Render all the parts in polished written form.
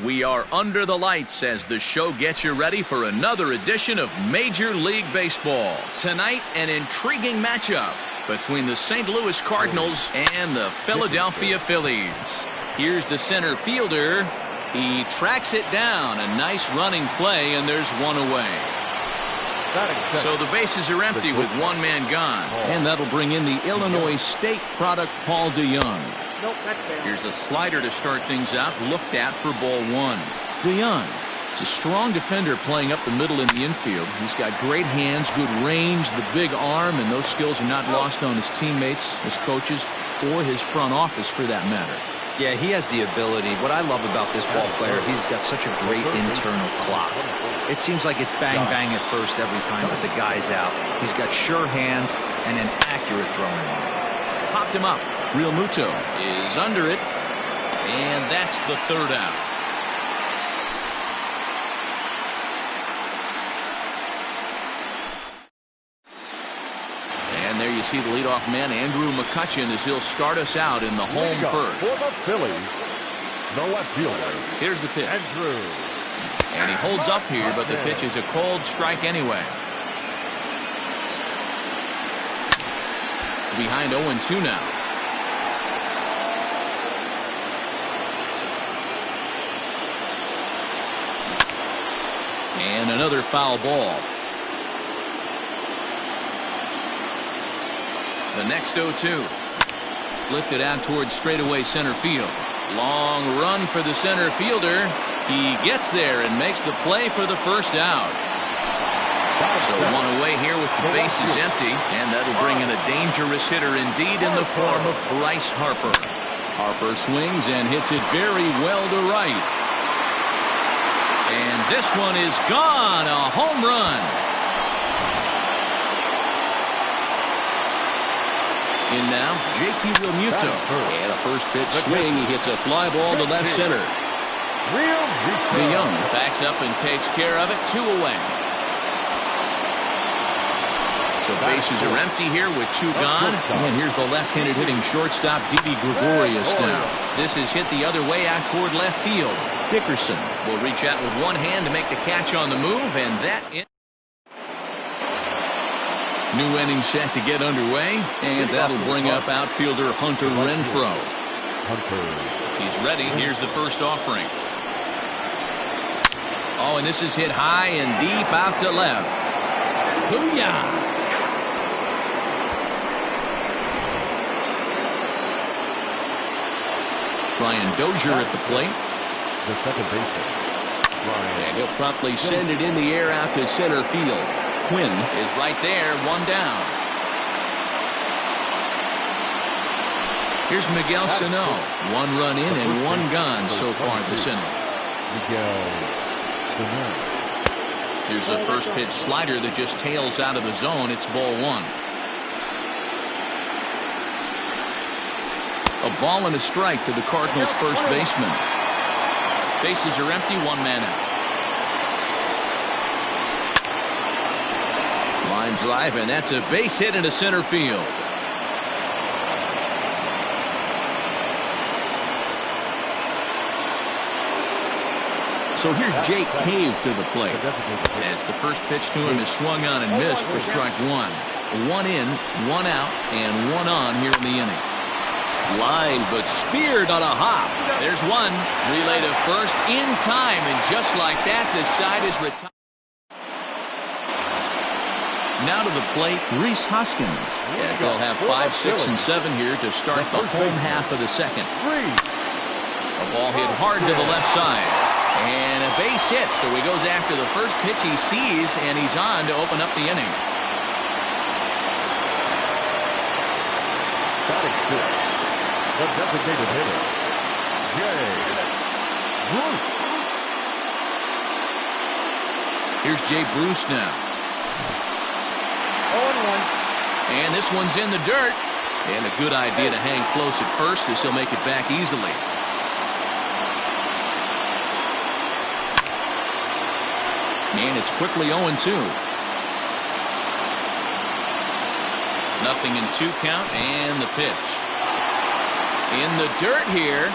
We are under the lights as the show gets you ready for another edition of Major League Baseball. Tonight, an intriguing matchup between the St. Louis Cardinals and the Philadelphia Phillies. Here's the center fielder. He tracks it down. A nice running play, and there's one away. So the bases are empty with one man gone. And that'll bring in the Illinois State product, Paul DeYoung. Here's a slider to start things out, looked at for ball one. DeYoung is a strong defender playing up the middle in the infield. He's got great hands, good range, the big arm, and those skills are not lost on his teammates, his coaches, or his front office for that matter. Yeah, he has the ability. What I love about this ball player, he's got such a great internal clock. It seems like it's bang, bang at first every time, but the guy's out. He's got sure hands and an accurate throwing arm. Popped him up. Real Muto is under it, and that's the third out. And there you see the leadoff man, Andrew McCutchen, as he'll start us out in the home first. For the Phillies, the left fielder. Here's the pitch. Andrew. And he holds up here, but the pitch is a cold strike anyway. Behind 0-2 now. And another foul ball. The next 0-2. Lifted out towards straightaway center field. Long run for the center fielder. He gets there and makes the play for the first out. So one away here with the bases empty, and that'll bring in a dangerous hitter indeed in the form of Bryce Harper. Harper swings and hits it very well to right. And this one is gone, a home run. In now, JT Realmuto. And a first pitch swing. He hits a fly ball to left center. DeYoung backs up and takes care of it. 2 away. So bases are empty here with 2 gone. And here's the left-handed hitting shortstop, Didi Gregorius now. This is hit the other way out toward left field. Dickerson will reach out with one hand to make the catch on the move, and that new inning set to get underway, and that'll bring up outfielder Hunter Renfroe. He's ready. Here's the first offering. Oh, and this is hit high and deep out to left. Booyah! Brian Dozier at the plate. The second baseman. And he'll promptly send it in the air out to center field. Quinn is right there, 1 down. Here's Miguel Sano. 1 run in and 1 gone so far this inning. Here's a first pitch slider that just tails out of the zone. It's ball 1. A ball and a strike to the Cardinals' first baseman. Bases are empty, 1 man out. Line drive, and that's a base hit into center field. So here's Jake Cave to the plate. As the first pitch to him is swung on and missed for strike 1. 1 in, 1 out, and 1 on here in the inning. Line, but speared on a hop. There's one. Relay to first in time, and just like that, the side is retired. Now to the plate, Rhys Hoskins, as they'll have 5, 6, and 7 here to start the home half of the second. A ball hit hard to the left side. And a base hit, so he goes after the first pitch he sees, and he's on to open up the inning. The designated hitter, Jay Bruce. Here's Jay Bruce now. 0-1. And this one's in the dirt. And a good idea to hang close at first as he'll make it back easily. And it's quickly 0-2. Nothing in 2 count, and the pitch. In the dirt here.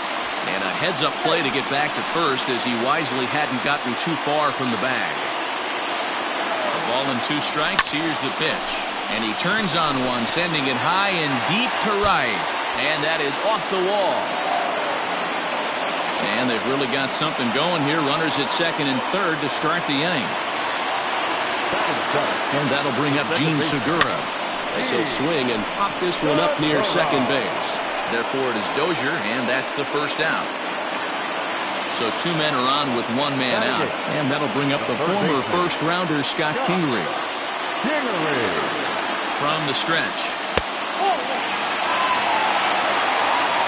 And a heads-up play to get back to first as he wisely hadn't gotten too far from the bag. A ball and 2 strikes. Here's the pitch. And he turns on one, sending it high and deep to right. And that is off the wall. And they've really got something going here. Runners at second and third to start the inning. And that'll bring up Gene Segura, as he'll swing and pop this one up near second base. Therefore, it is Dozier, and that's the first out. So 2 men are on with 1 man out. And that'll bring up the former first-rounder Scott Kingery. From the stretch.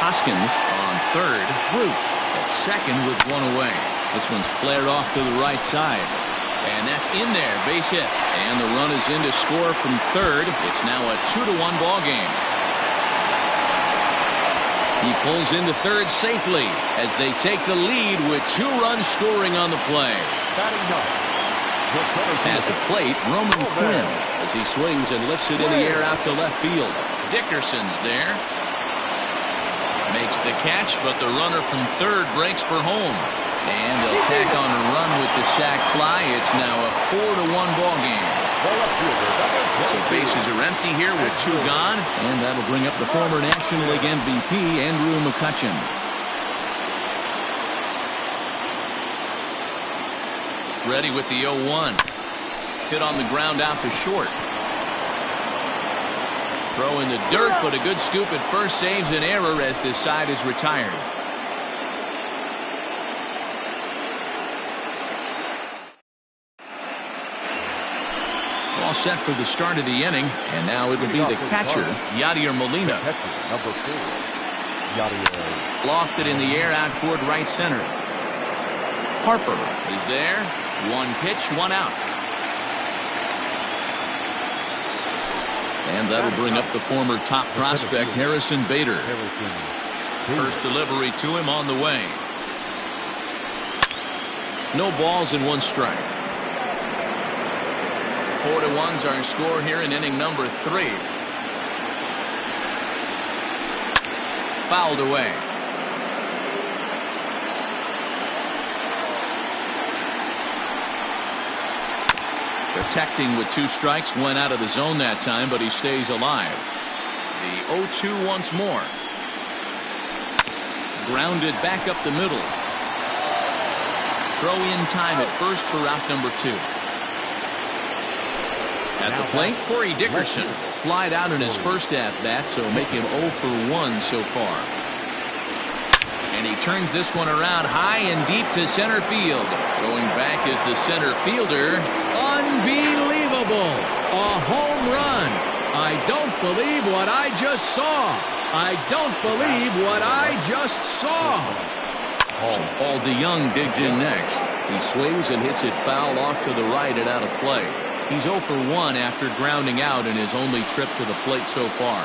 Hoskins on third. Bruce at second with 1 away. This one's flared off to the right side. And that's in there. Base hit. And the run is in to score from third. It's now a 2-1 ball game. He pulls into third safely as they take the lead with 2 runs scoring on the play. At the plate, Roman Quinn as he swings and lifts it in the air out to left field. Dickerson's there. Makes the catch, but the runner from third breaks for home. And they'll tack on a run with the sac fly. It's now a 4-1 ball game. So bases are empty here with 2 gone. And that'll bring up the former National League MVP, Andrew McCutchen. Ready with the 0-1. Hit on the ground out to short. Throw in the dirt, but a good scoop at first saves an error as this side is retired. All set for the start of the inning, and now it'll be the catcher, Yadier Molina. Number 4, Yadier. Lofted in the air out toward right center. Harper is there. 1 pitch, 1 out. And that'll bring up the former top prospect, Harrison Bader. First delivery to him on the way. No balls and 1 strike. 4-1's our score here in inning number 3. Fouled away. Protecting with 2 strikes, went out of the zone that time, but he stays alive. The 0-2 once more. Grounded back up the middle. Throw in time at first for out number 2. At the plate, Corey Dickerson flied out in his first at-bat, so make him 0 for 1 so far. And he turns this one around high and deep to center field. Going back is the center fielder. Unbelievable! A home run! I don't believe what I just saw! I don't believe what I just saw! So Paul DeYoung digs in next. He swings and hits it foul off to the right and out of play. He's 0 for 1 after grounding out in his only trip to the plate so far.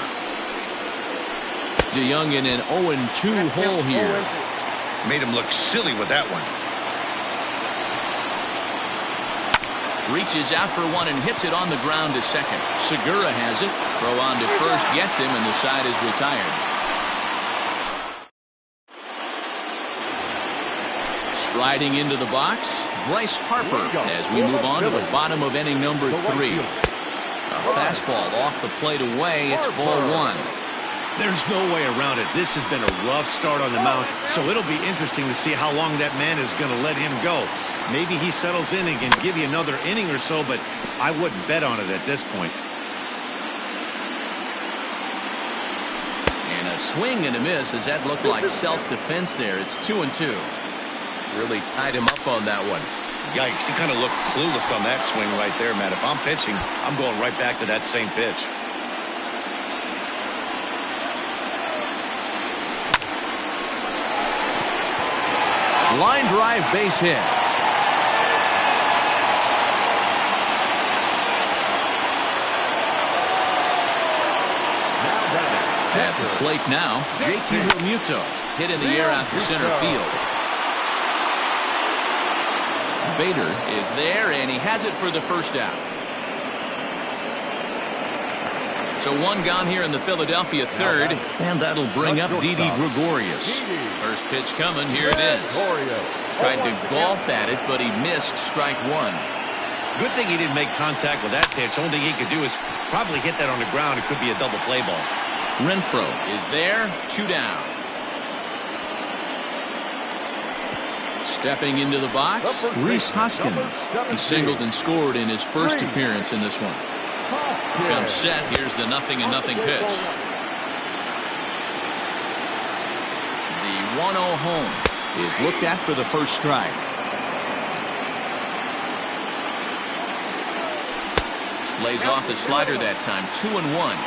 DeYoung in an 0-2 hole here. Made him look silly with that one. Reaches out for 1 and hits it on the ground to second. Segura has it. Throw on to first, gets him, and the side is retired. Striding into the box, Bryce Harper as we move on to the bottom of inning number 3. A fastball off the plate away. It's ball 1. There's no way around it. This has been a rough start on the mound, so it'll be interesting to see how long that man is going to let him go. Maybe he settles in and can give you another inning or so, but I wouldn't bet on it at this point. And a swing and a miss as that looked like self-defense there. It's 2-2. Really tied him up on that one. Yikes, he kind of looked clueless on that swing right there, man. If I'm pitching, I'm going right back to that same pitch. Line drive base hit. At the plate now, JT Realmuto hit in the air out to center field. Bader is there, and he has it for the first out. So one gone here in the Philadelphia third, and that'll bring up Didi Gregorius. First pitch coming, here it is. Tried to golf at it, but he missed strike one. Good thing he didn't make contact with that pitch. Only thing he could do is probably hit that on the ground. It could be a double play ball. Renfroe is there, 2 down. Stepping into the box, Rhys Hoskins. He singled and scored in his first appearance in this one. Comes set. Here's the 0-0 pitch. The 1-0 home is looked at for the first strike. Lays off the slider that time. 2-1.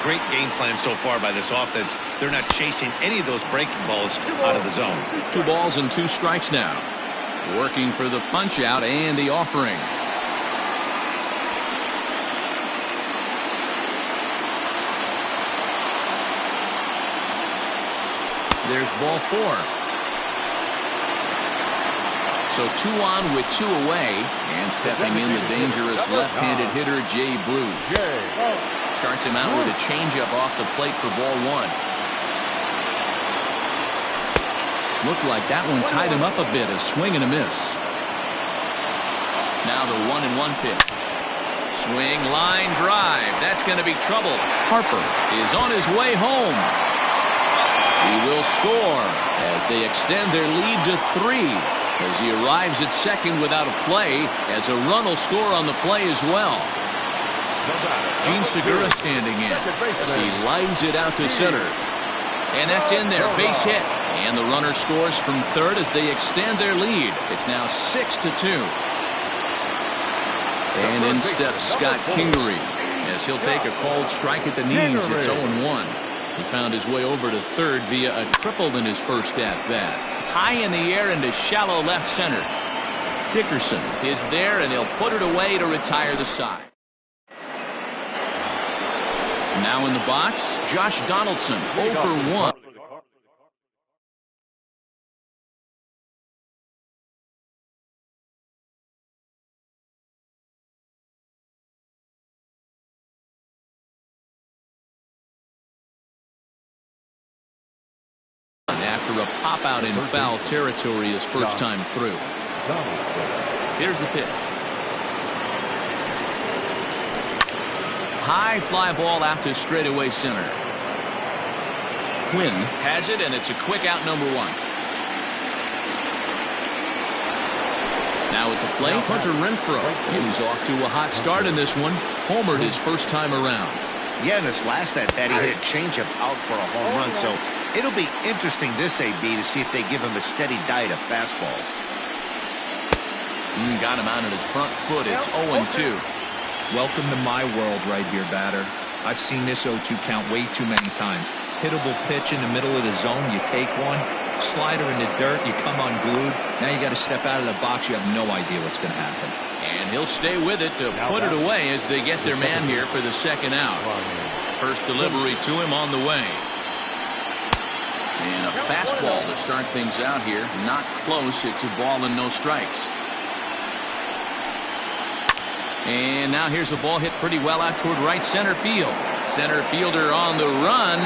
Great game plan so far by this offense. They're not chasing any of those breaking balls out of the zone. 2 balls and 2 strikes now. Working for the punch out and the offering. There's ball 4. So 2 on with 2 away. And stepping in, the dangerous left-handed hitter, Jay Bruce. Starts him out with a changeup off the plate for ball 1. Looked like that one tied him up a bit. A swing and a miss. Now the 1-1 pitch. Swing, line, drive. That's going to be trouble. Harper is on his way home. He will score as they extend their lead to 3 as he arrives at second without a play, as a run will score on the play as well. Gene Segura standing in as he lines it out to center. And that's in there, base hit. And the runner scores from third as they extend their lead. It's now 6-2. And in steps Scott Kingery as he'll take a called strike at the knees. It's 0-1. He found his way over to third via a triple in his first at-bat. High in the air into shallow left center. Dickerson is there, and he'll put it away to retire the side. Now in the box, Josh Donaldson, 0 for 1. After a pop-out in foul territory his first time through. Here's the pitch. High fly ball out to straightaway center. Quinn has it, and it's a quick out, number 1. Now at the plate, Hunter Renfroe. He's off to a hot start in this one. Homered his first time around. Yeah, in this last at-bat, he hit a changeup out for a home run, so it'll be interesting this AB to see if they give him a steady diet of fastballs. Got him out on his front foot. It's 0-2. Welcome to my world right here, batter. I've seen this 0-2 count way too many times. Hittable pitch in the middle of the zone, you take one. Slider in the dirt, you come unglued. Now you got to step out of the box. You have no idea what's going to happen. And he'll stay with it to put it away as they get their man here for the second out. First delivery to him on the way. And a fastball to start things out here. Not close. It's a ball and no strikes. And now here's a ball hit pretty well out toward right center field. Center fielder on the run,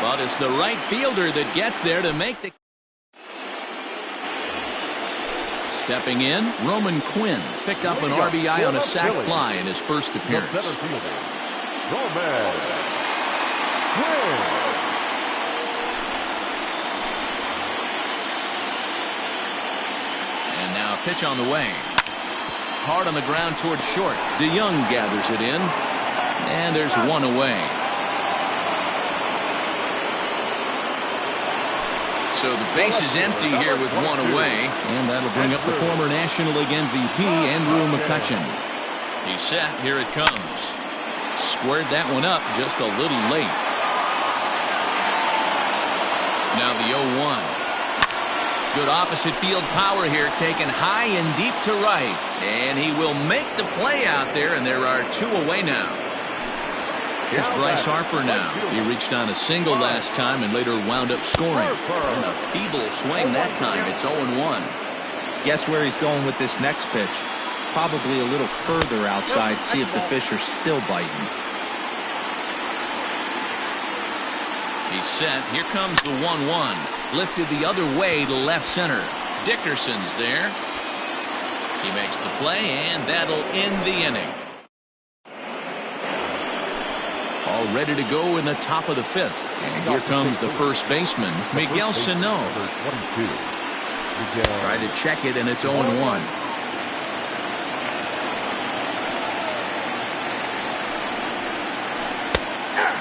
but it's the right fielder that gets there to make the... Stepping in, Roman Quinn picked up an RBI on a sac fly in his first appearance. And now a pitch on the way. Hard on the ground toward short. DeYoung gathers it in. And there's one away. So the base is empty here with one away. And that'll bring up the former National League MVP, Andrew McCutchen. He's set. Here it comes. Squared that one up just a little late. Now the 0-1. Good opposite field power here, taken high and deep to right. And he will make the play out there, and there are 2 away now. Here's Bryce Harper now. He reached on a single last time and later wound up scoring. And a feeble swing that time. It's 0-1. Guess where he's going with this next pitch? Probably a little further outside. See if the fish are still biting. He's set. Here comes the 1-1. Lifted the other way to left center. Dickerson's there. He makes the play, and that'll end the inning. All ready to go in the top of the 5th. And here comes the first baseman, Miguel Sano. Try to check it, and it's 0-1.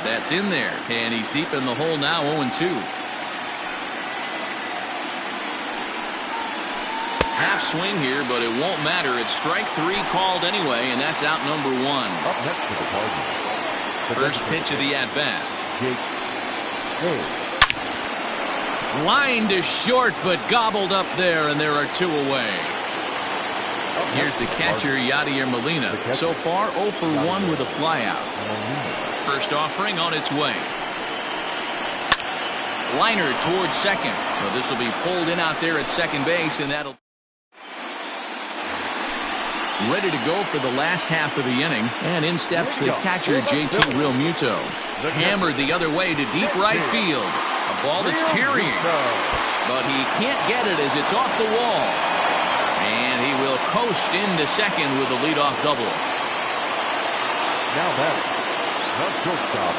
That's in there, and he's deep in the hole now, 0-2. Half swing here, but it won't matter. It's strike 3 called anyway, and that's out number 1. Up next to the Cardinals. First pitch of the at-bat. Line to short, but gobbled up there, and there are 2 away. Here's the catcher, Yadier Molina. So far, 0 for 1 with a flyout. First offering on its way. Liner towards second. Well, this will be pulled in out there at second base, and that'll... Ready to go for the last half of the inning, and in steps the catcher, JT Realmuto. Hammered the other way to deep right field. A ball that's carrying, but he can't get it as it's off the wall. And he will coast into second with a leadoff double. Now that's the shortstop,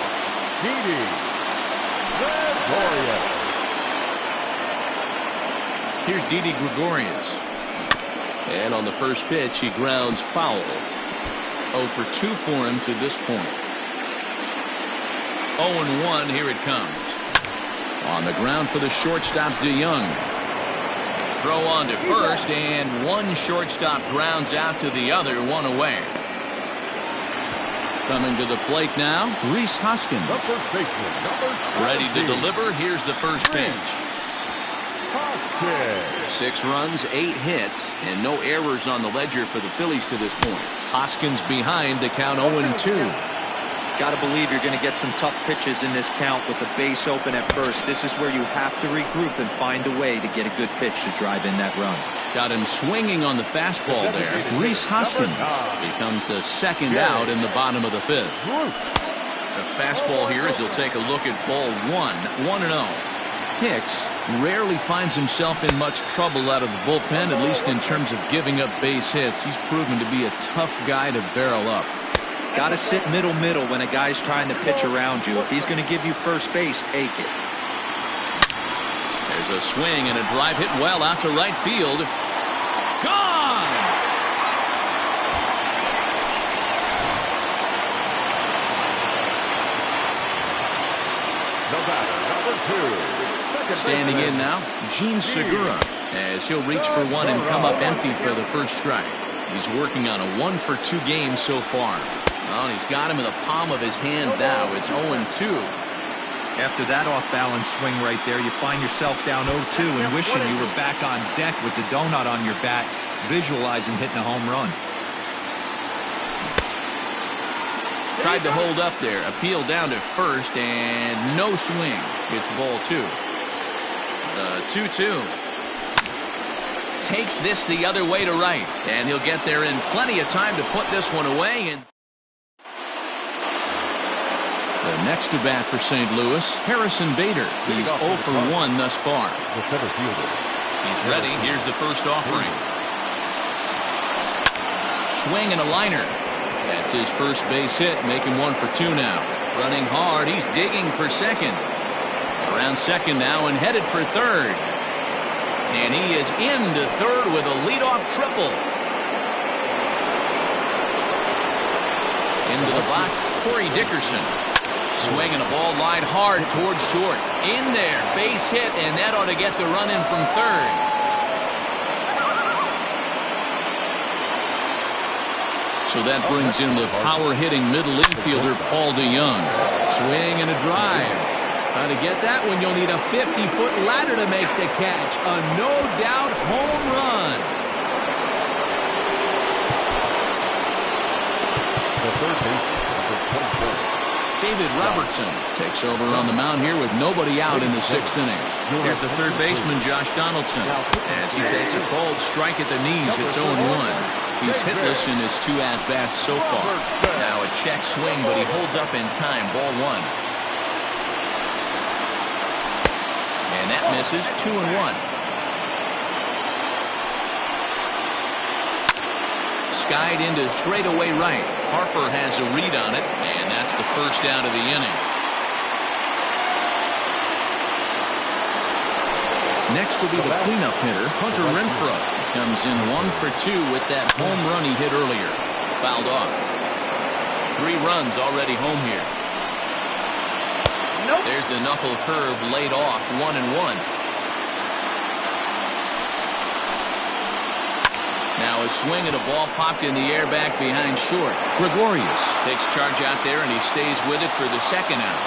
Didi Gregorius. Here's Didi Gregorius. And on the first pitch, he grounds foul. 0 for 2 for him to this point. 0-1, here it comes. On the ground for the shortstop, DeYoung. Throw on to first, and one shortstop grounds out to the other, 1 away. Coming to the plate now, Rhys Hoskins. Ready to deliver. Here's the first pitch. 6 runs, 8 hits, and no errors on the ledger for the Phillies to this point. Hoskins behind to count 0-2. Got to believe you're going to get some tough pitches in this count with the base open at first. This is where you have to regroup and find a way to get a good pitch to drive in that run. Got him swinging on the fastball there. Rhys Hoskins becomes the second out in the bottom of the 5th. The fastball here as he'll take a look at ball 1-0. Hicks rarely finds himself in much trouble out of the bullpen, at least in terms of giving up base hits. He's proven to be a tough guy to barrel up. Got to sit middle when a guy's trying to pitch around you. If he's going to give you first base, take it. There's a swing and a drive hit well out to right field. Gone! Standing in now, Gene Segura, as he'll reach for one and come up empty for the first strike. He's working on a 1 for 2 game so far. Well, he's got him in the palm of his hand now. It's 0-2. After that off-balance swing right there, you find yourself down 0-2 and wishing you were back on deck with the donut on your bat, visualizing hitting a home run. Tried to hold up there, appeal down to first, and no swing. It's ball 2. The 2-2. Takes this the other way to right, and he'll get there in plenty of time to put this one away. And the next to bat for St. Louis, Harrison Bader. He's 0 for 1 thus far. He's ready. Here's the first offering. Swing and a liner. That's his first base hit, making 1 for 2 now. Running hard. He's digging for second. Around second now and headed for third. And he is into third with a leadoff triple. Into the box, Corey Dickerson. Swinging a ball line hard towards short. In there, base hit, and that ought to get the run in from third. So that brings in the power-hitting middle infielder, Paul DeYoung. Swing and a drive. How to get that one, you'll need a 50-foot ladder to make the catch. A no-doubt home run. The third base, number 24. David Robertson takes over on the mound here with nobody out in the 6th inning. Here's the third baseman, Josh Donaldson, as he takes a cold strike at the knees. It's 0-1. He's hitless in his 2 at-bats so far. Now a check swing, but he holds up in time. Ball 1. that misses. 2-1. Skied into straightaway right. Harper has a read on it, and that's the first down of the inning. Next will be the cleanup hitter, Hunter Renfroe. Comes in 1 for 2 with that home run he hit earlier. Fouled off. 3 runs already home here. Nope. There's the knuckle curve laid off. 1-1. Now a swing and a ball popped in the air back behind short. Gregorius takes charge out there, and he stays with it for the second out.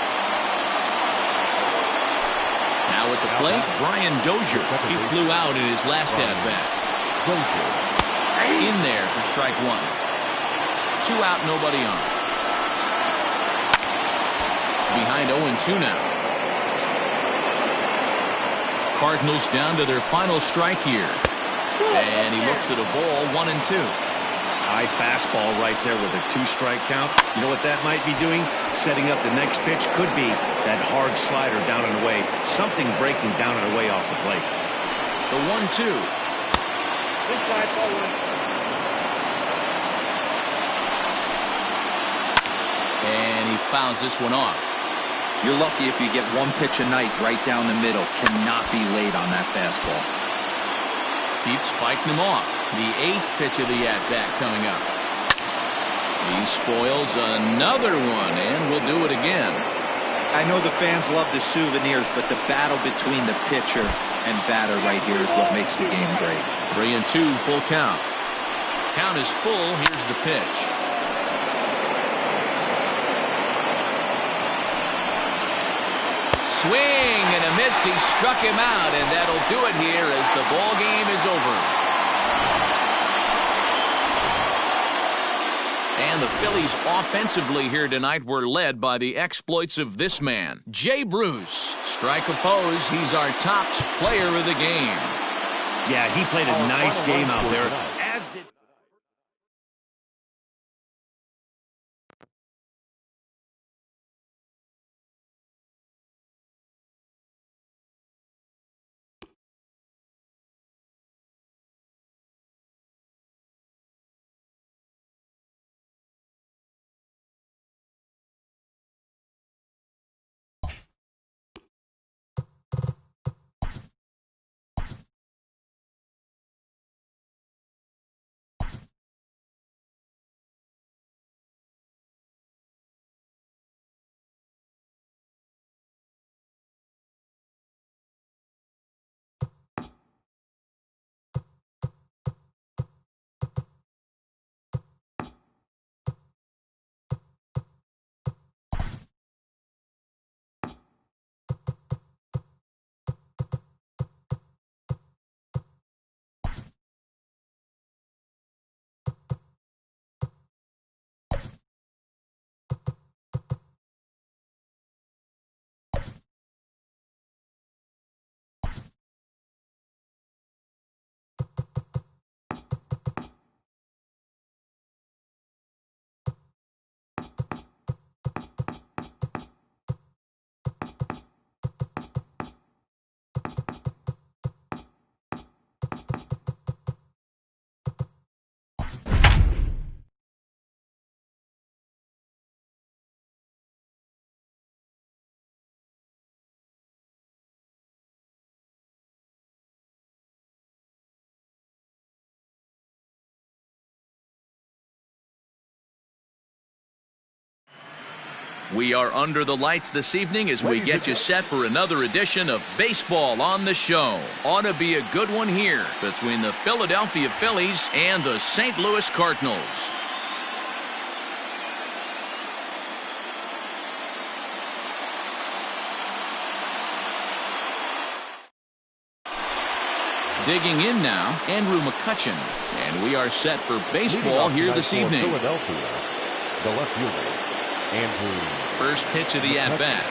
Now at the plate, Brian Dozier. He flew out in his last at-bat. In there for strike 1. 2 out, nobody on. Behind 0-2 now. Cardinals down to their final strike here. And he looks at a ball, 1-2. High fastball right there with a 2-strike count. You know what that might be doing? Setting up the next pitch. Could be that hard slider down and away. Something breaking down and away off the plate. The 1-2. Inside, ball 1. And he fouls this one off. You're lucky if you get 1 pitch a night right down the middle. Cannot be late on that fastball. Keeps fighting him off. The 8th pitch of the at-bat coming up. He spoils another one, and will do it again. I know the fans love the souvenirs, but the battle between the pitcher and batter right here is what makes the game great. 3-2, full count. Count is full. Here's the pitch. Swing and a miss. He struck him out, and that'll do it here as the ball game is over. And the Phillies offensively here tonight were led by the exploits of this man, Jay Bruce. Strike opposed. He's our top player of the game. Yeah, he played a nice game out there. As did We are under the lights this evening as we get you set for another edition of Baseball on the Show. Ought to be a good one here between the Philadelphia Phillies and the St. Louis Cardinals. Digging in now, Andrew McCutchen. And we are set for baseball here this evening. Philadelphia, the left fielder, Andrew. First pitch of the at-bat.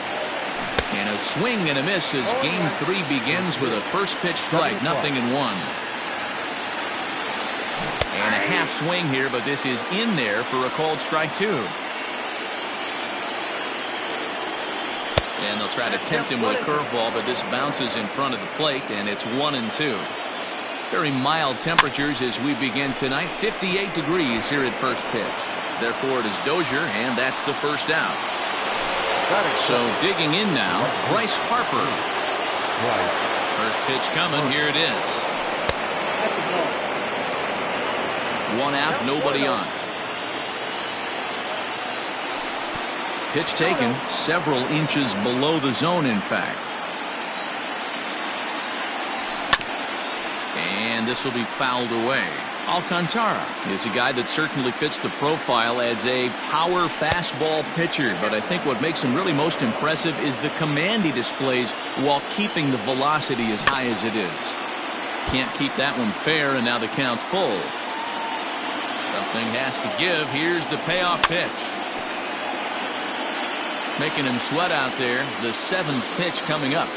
And a swing and a miss as game 3 begins with a first pitch strike, 0-1. And a half swing here, but this is in there for a called strike 2. And they'll try to tempt him with a curveball, but this bounces in front of the plate, and it's 1-2. Very mild temperatures as we begin tonight. 58 degrees here at first pitch. Therefore, it is Dozier, and that's the first out. So digging in now, Bryce Harper. First pitch coming. Here it is. 1 out, nobody on. Pitch taken several inches below the zone, in fact. And this will be fouled away. Alcantara is a guy that certainly fits the profile as a power fastball pitcher, but I think what makes him really most impressive is the command he displays while keeping the velocity as high as it is. Can't keep that one fair, and now the count's full. Something has to give. Here's the payoff pitch. Making him sweat out there. The 7th pitch coming up.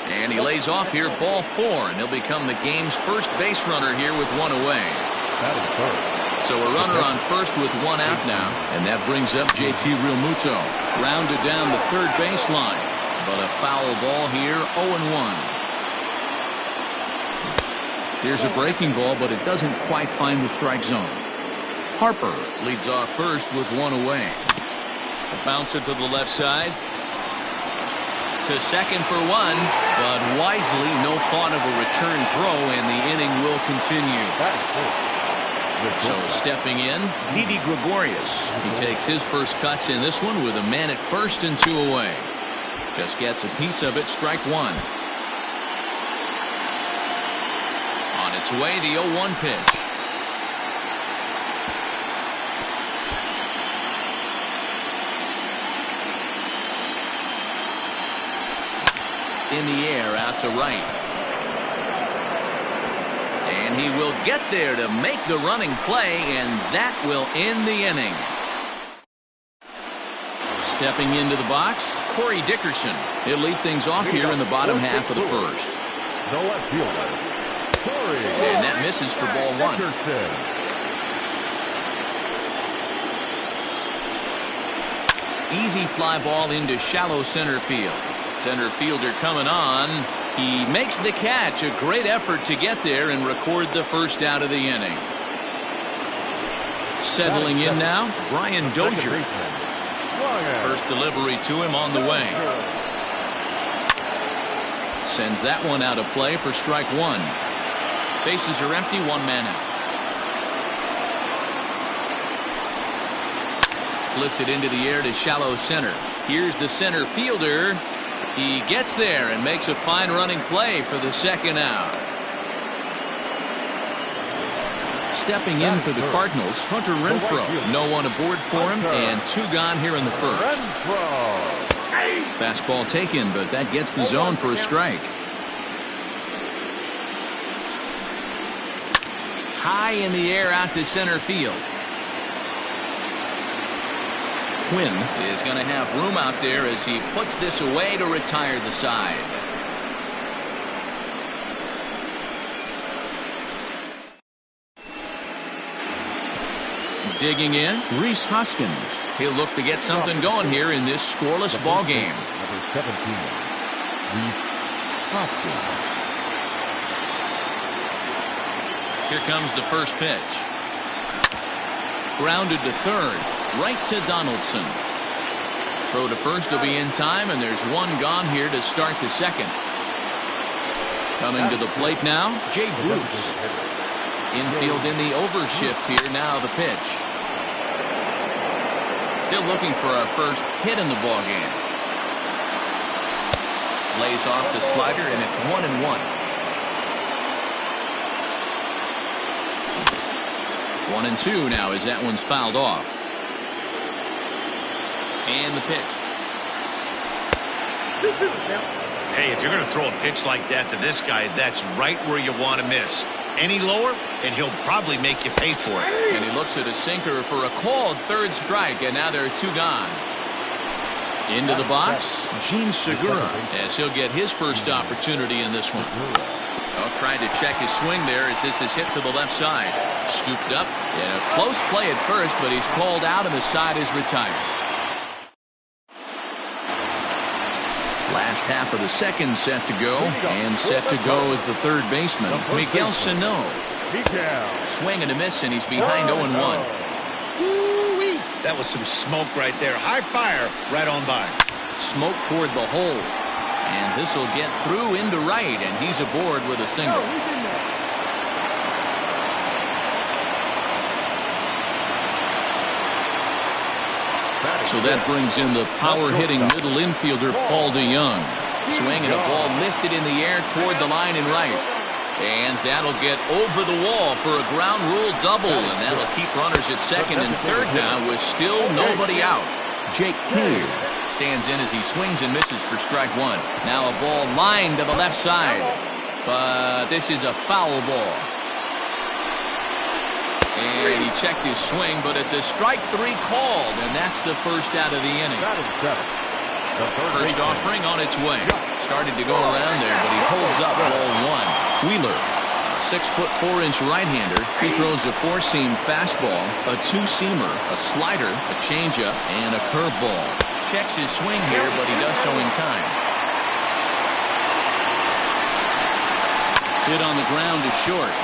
And he lays off here, ball 4, and he'll become the game's first base runner here with 1 away. So a runner on first with 1 out now, and that brings up JT Realmuto. Grounded down the third baseline, but a foul ball here, 0-1. Here's a breaking ball, but it doesn't quite find the strike zone. Harper leads off first with 1 away. Bounce it to the left side. To second for 1, but wisely no thought of a return throw, and the inning will continue. So stepping in, Didi Gregorius. He takes his first cuts in this one with a man at first and 2 away. Just gets a piece of it, strike 1. On its way, the 0-1 pitch. In the air, out to right. And he will get there to make the running play, and that will end the inning. Stepping into the box, Corey Dickerson. He'll lead things off here in the bottom half of the first. And that misses for ball 1. Easy fly ball into shallow center field. Center fielder coming on. He makes the catch. A great effort to get there and record the first out of the inning. Settling in now, Brian Dozier. First delivery to him on the way. Sends that one out of play for strike 1. Bases are empty, 1 man out. Lifted into the air to shallow center. Here's the center fielder. He gets there and makes a fine running play for the second out. Stepping in for the Cardinals, Hunter Renfroe. No one aboard for him, and 2 gone here in the first. Fastball taken, but that gets the zone for a strike. High in the air out to center field. Quinn is going to have room out there as he puts this away to retire the side. Digging in, Rhys Hoskins. He'll look to get something going here in this scoreless ball game. Number 17, Rhys Hoskins. Here comes the first pitch. Grounded to third. Right to Donaldson. Throw to first will be in time, and there's 1 gone here to start the second. Coming to the plate now, Jay Bruce. Infield in the overshift here, now the pitch. Still looking for our first hit in the ball game. Lays off the slider, and it's 1-1. 1-2 now as that one's fouled off. And the pitch. Hey, if you're going to throw a pitch like that to this guy, that's right where you want to miss. Any lower, and he'll probably make you pay for it. And he looks at a sinker for a called 3rd strike, and now there are 2 gone. Into the box, Gene Segura, as he'll get his first opportunity in this one. Trying to check his swing there as this is hit to the left side. Scooped up. Yeah, close play at first, but he's called out and the side is retired. Last half of the second set to go, and set to go is the third baseman, Miguel Sano. Swing and a miss, and he's behind 0-1. Woo-wee. That was some smoke right there. High fire right on by. Smoke toward the hole, and this will get through into right, and he's aboard with a single. So that brings in the power-hitting middle infielder, Paul DeYoung. Swing and a ball lifted in the air toward the line and right. And that'll get over the wall for a ground rule double, and that'll keep runners at second and third now with still nobody out. Jake Cave stands in as he swings and misses for strike one. Now a ball lined to the left side, but this is a foul ball. And he checked his swing, but it's a strike three called, and that's the first out of the inning. First offering on its way. Started to go around there, but he holds up ball one. Wheeler, 6'4" right-hander. He throws a four-seam fastball, a two-seamer, a slider, a changeup, and a curveball. Checks his swing here, but he does so in time. Hit on the ground to short.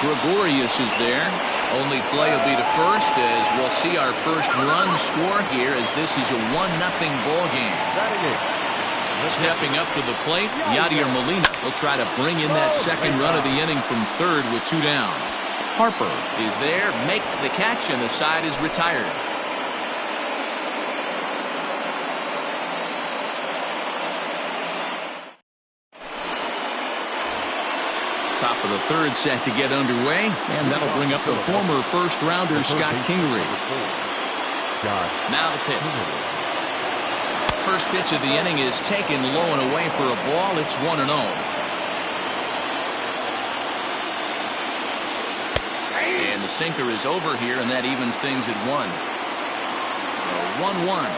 Gregorius is there. Only play will be to first, as we'll see our first run score here, as this is a 1-0 ball game. Stepping up to the plate, Yadier Molina will try to bring in that second run of the inning from third with two down. Harper is there, makes the catch, and the side is retired. Top of the third set to get underway, and that'll bring up the former first-rounder Scott Kingery. Now the pitch. First pitch of the inning is taken low and away for a ball. It's 1-0. And the sinker is over here, and that evens things at 1. 1-1.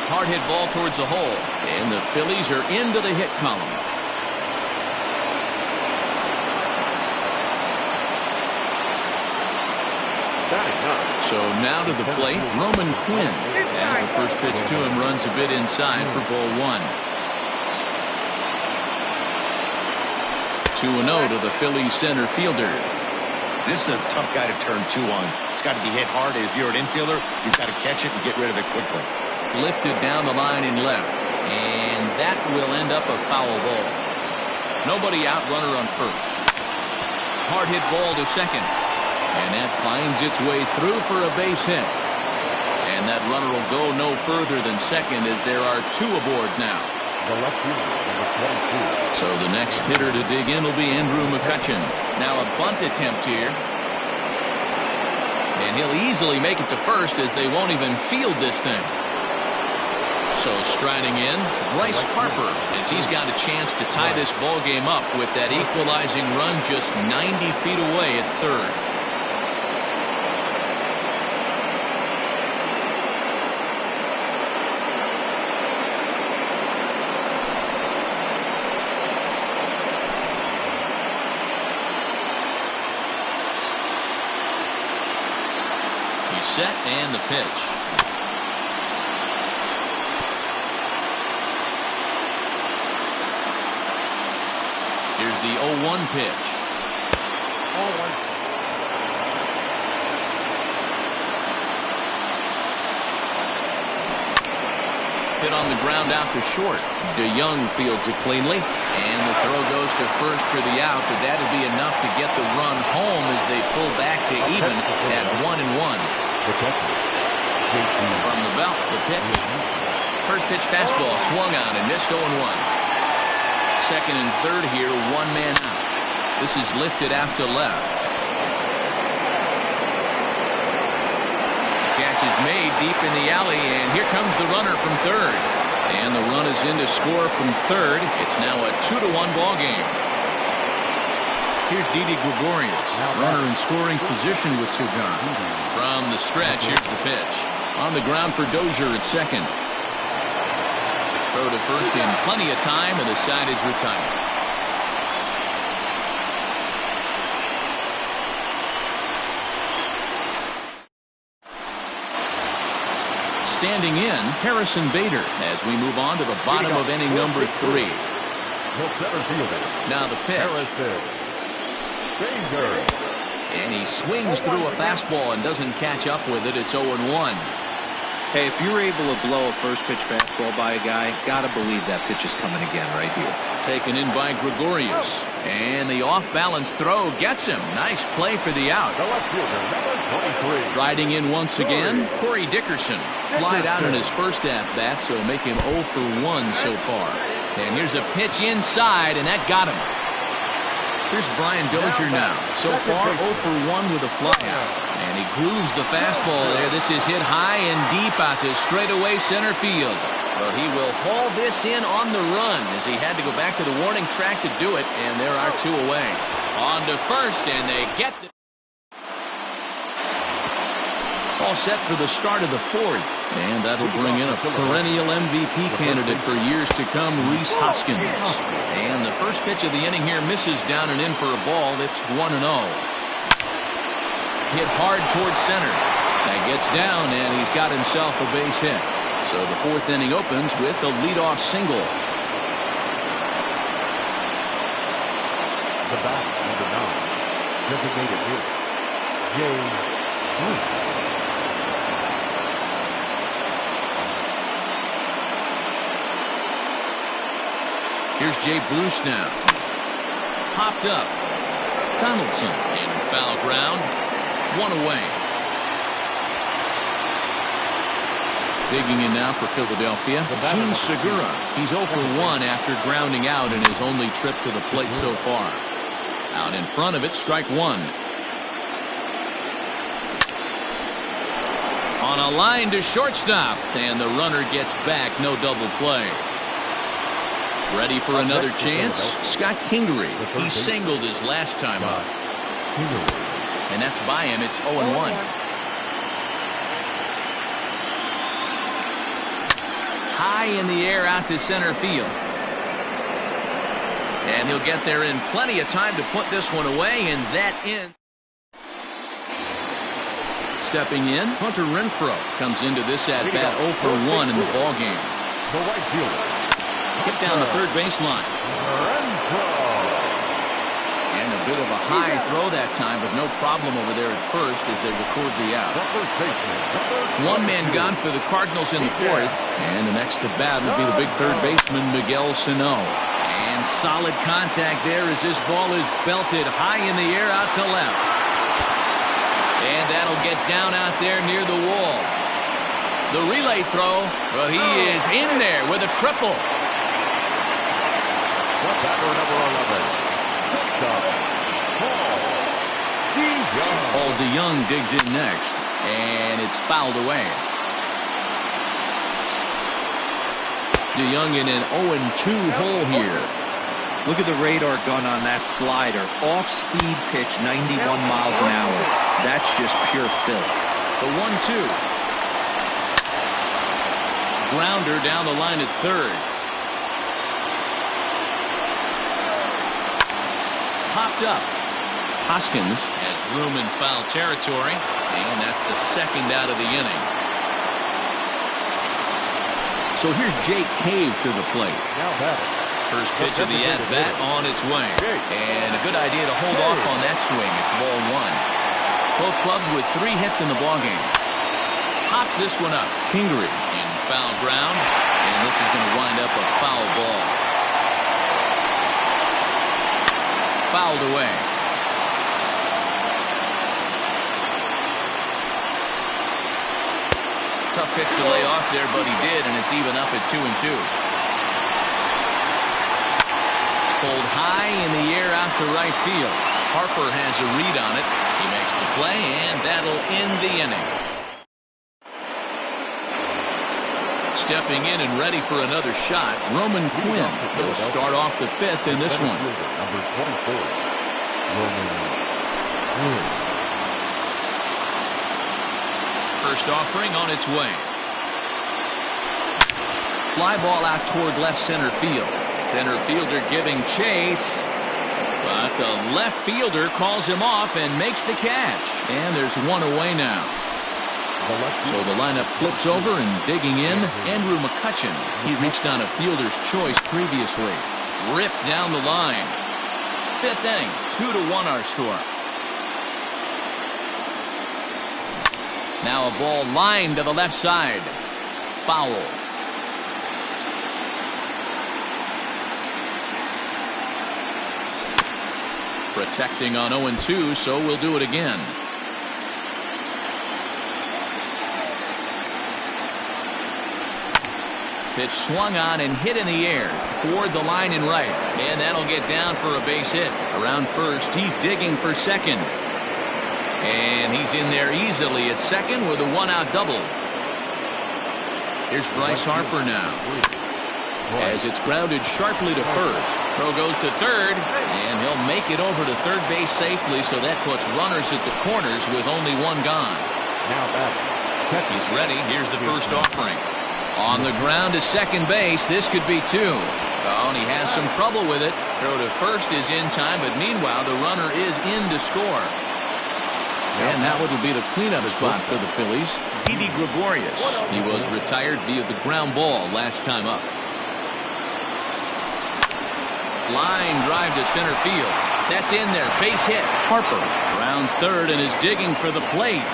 Hard hit ball towards the hole, and the Phillies are into the hit column. So now to the plate, Roman Quinn, as the first pitch to him runs a bit inside for ball one. 2-0 to the Phillies center fielder. This is a tough guy to turn two on. It's got to be hit hard. If you're an infielder, you've got to catch it and get rid of it quickly. Lifted down the line in left, and that will end up a foul ball. Nobody out, runner on first. Hard hit ball to second. And that finds its way through for a base hit. And that runner will go no further than second, as there are two aboard now. So the next hitter to dig in will be Andrew McCutchen. Now a bunt attempt here. And he'll easily make it to first, as they won't even field this thing. So striding in, Bryce Harper, as he's got a chance to tie this ball game up with that equalizing run just 90 feet away at third. Set and the pitch. Here's the 0-1 pitch. Hit on the ground out to short. DeYoung fields it cleanly, and the throw goes to first for the out, but that'll be enough to get the run home as they pull back to even at 1-1. From the belt, the pitch. First pitch fastball swung on and missed 0-1. Second and third here, one man out. This is lifted out to left. Catch is made deep in the alley, and here comes the runner from third. And the run is in to score from third. It's now a 2-1 ball game. Here's Didi Gregorius, runner in scoring position with Sugan. From the stretch, here's the pitch. On the ground for Dozier at second. Throw to first in plenty of time, and the side is retired. standing in, Harrison Bader, as we move on to the bottom of inning number 3. Now the pitch. And he swings through a fastball and doesn't catch up with it. It's 0-1. Hey, if you're able to blow a first pitch fastball by a guy, gotta believe that pitch is coming again right here. Taken in by Gregorius. And the off-balance throw gets him. Nice play for the out. Riding in once again, Corey Dickerson. Flied out in his first at-bat, so make him 0 for 1 so far. And here's a pitch inside, and that got him. Here's Brian Dozier now. So far, 0 for 1 with a flyout. And he grooves the fastball there. This is hit high and deep out to straightaway center field. But he will haul this in on the run as he had to go back to the warning track to do it. And there are 2 away. On to first, and they get the... All set for the start of the 4th. And that'll bring in a perennial MVP candidate for years to come, Rhys Hoskins. And the first pitch of the inning here misses down and in for a ball. It's 1-0. Hit hard towards center. That gets down, and he's got himself a base hit. So the 4th inning opens with a leadoff single. The bat, number 9, designated hitter, Jay Bruce. Here's Jay Bruce now. Popped up. Donaldson in foul ground. 1 away. Digging in now for Philadelphia, Gene Segura. He's 0 for 1 after grounding out in his only trip to the plate so far. Out in front of it, strike 1. On a line to shortstop, and the runner gets back. No double play. Ready for another chance? Scott Kingery. He singled his last time up. And that's by him. It's 0-1. High in the air out to center field. And he'll get there in plenty of time to put this one away, and that in. Stepping in, Hunter Renfroe comes into this at-bat 0 for 1 in the ballgame. The right fielder. Hit down the third baseline. And a bit of a high throw that time, but no problem over there at first as they record the out. 1 man gone for the Cardinals in the 4th, and the next to bat will be the big third baseman, Miguel Sano. And solid contact there as this ball is belted high in the air out to left. And that'll get down out there near the wall. The relay throw, but he is in there with a triple. Batter number 11. Paul DeYoung digs in next, and it's fouled away. DeYoung in an 0-2 hole here. Look at the radar gun on that slider. Off-speed pitch, 91 miles an hour. That's just pure filth. The 1-2. Grounder down the line at third. Popped up. Hoskins has room in foul territory, and that's the second out of the inning. So here's Jake Cave to the plate. Now that first pitch of the at-bat on its way. And a good idea to hold off on that swing. It's ball 1. Both clubs with 3 hits in the ballgame. Pops this one up. Kingery in foul ground, and this is going to wind up a foul ball. Fouled away. Tough pitch to lay off there, but he did, and it's even up at 2-2. Pulled high in the air out to right field. Harper has a read on it. He makes the play, and that'll end the inning. Stepping in and ready for another shot, Roman Quinn will start off the 5th in this one. Number 24, Roman Quinn. First offering on its way. Fly ball out toward left center field. Center fielder giving chase, but the left fielder calls him off and makes the catch. And there's 1 away now. So the lineup flips over, and digging in, Andrew McCutcheon. He reached on a fielder's choice previously. Ripped down the line. Fifth inning, 2-1 our score. Now a ball lined to the left side. Foul. Protecting on 0-2, so we'll do it again. Pitch swung on and hit in the air toward the line and right, and that'll get down for a base hit. Around first, he's digging for second, and he's in there easily at second with a one-out double. Here's Bryce Harper now, as it's grounded sharply to first. Throw goes to third, and he'll make it over to third base safely, so that puts runners at the corners with only one gone. Now back. He's ready. Here's the first offering. On the ground to second base. This could be two. Oh, and he has some trouble with it. Throw to first is in time, but meanwhile the runner is in to score. And that would be the cleanup spot for the Phillies. Didi Gregorius. He was retired via the ground ball last time up. Line drive to center field. That's in there. Base hit. Harper rounds third and is digging for the plate.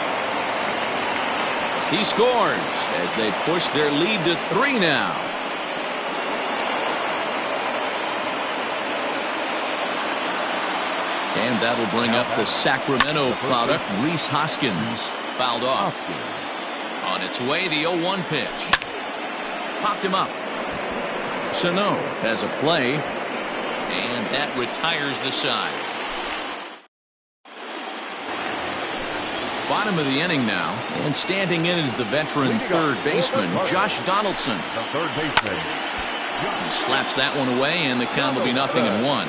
He scores as they push their lead to 3 now. And that'll bring up the Sacramento product, Rhys Hoskins. Fouled off. On its way, the 0-1 pitch. Popped him up. Sano has a play, and that retires the side. Bottom of the inning now, and standing in is the veteran third baseman, Josh Donaldson. The third baseman. He slaps that one away, and the count will be 0-1.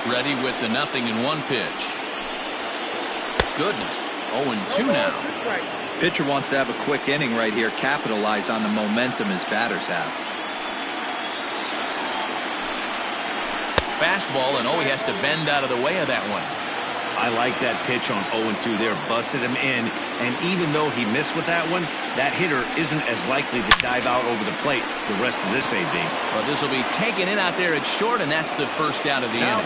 Ready with the 0-1 pitch. Goodness, 0-2 now. Pitcher wants to have a quick inning right here, capitalize on the momentum his batters have. Fastball, and he has to bend out of the way of that one. I like that pitch on 0-2 there. Busted him in, and even though he missed with that one, that hitter isn't as likely to dive out over the plate the rest of this AB. Well, this will be taken in out there at short, and that's the first out of the inning.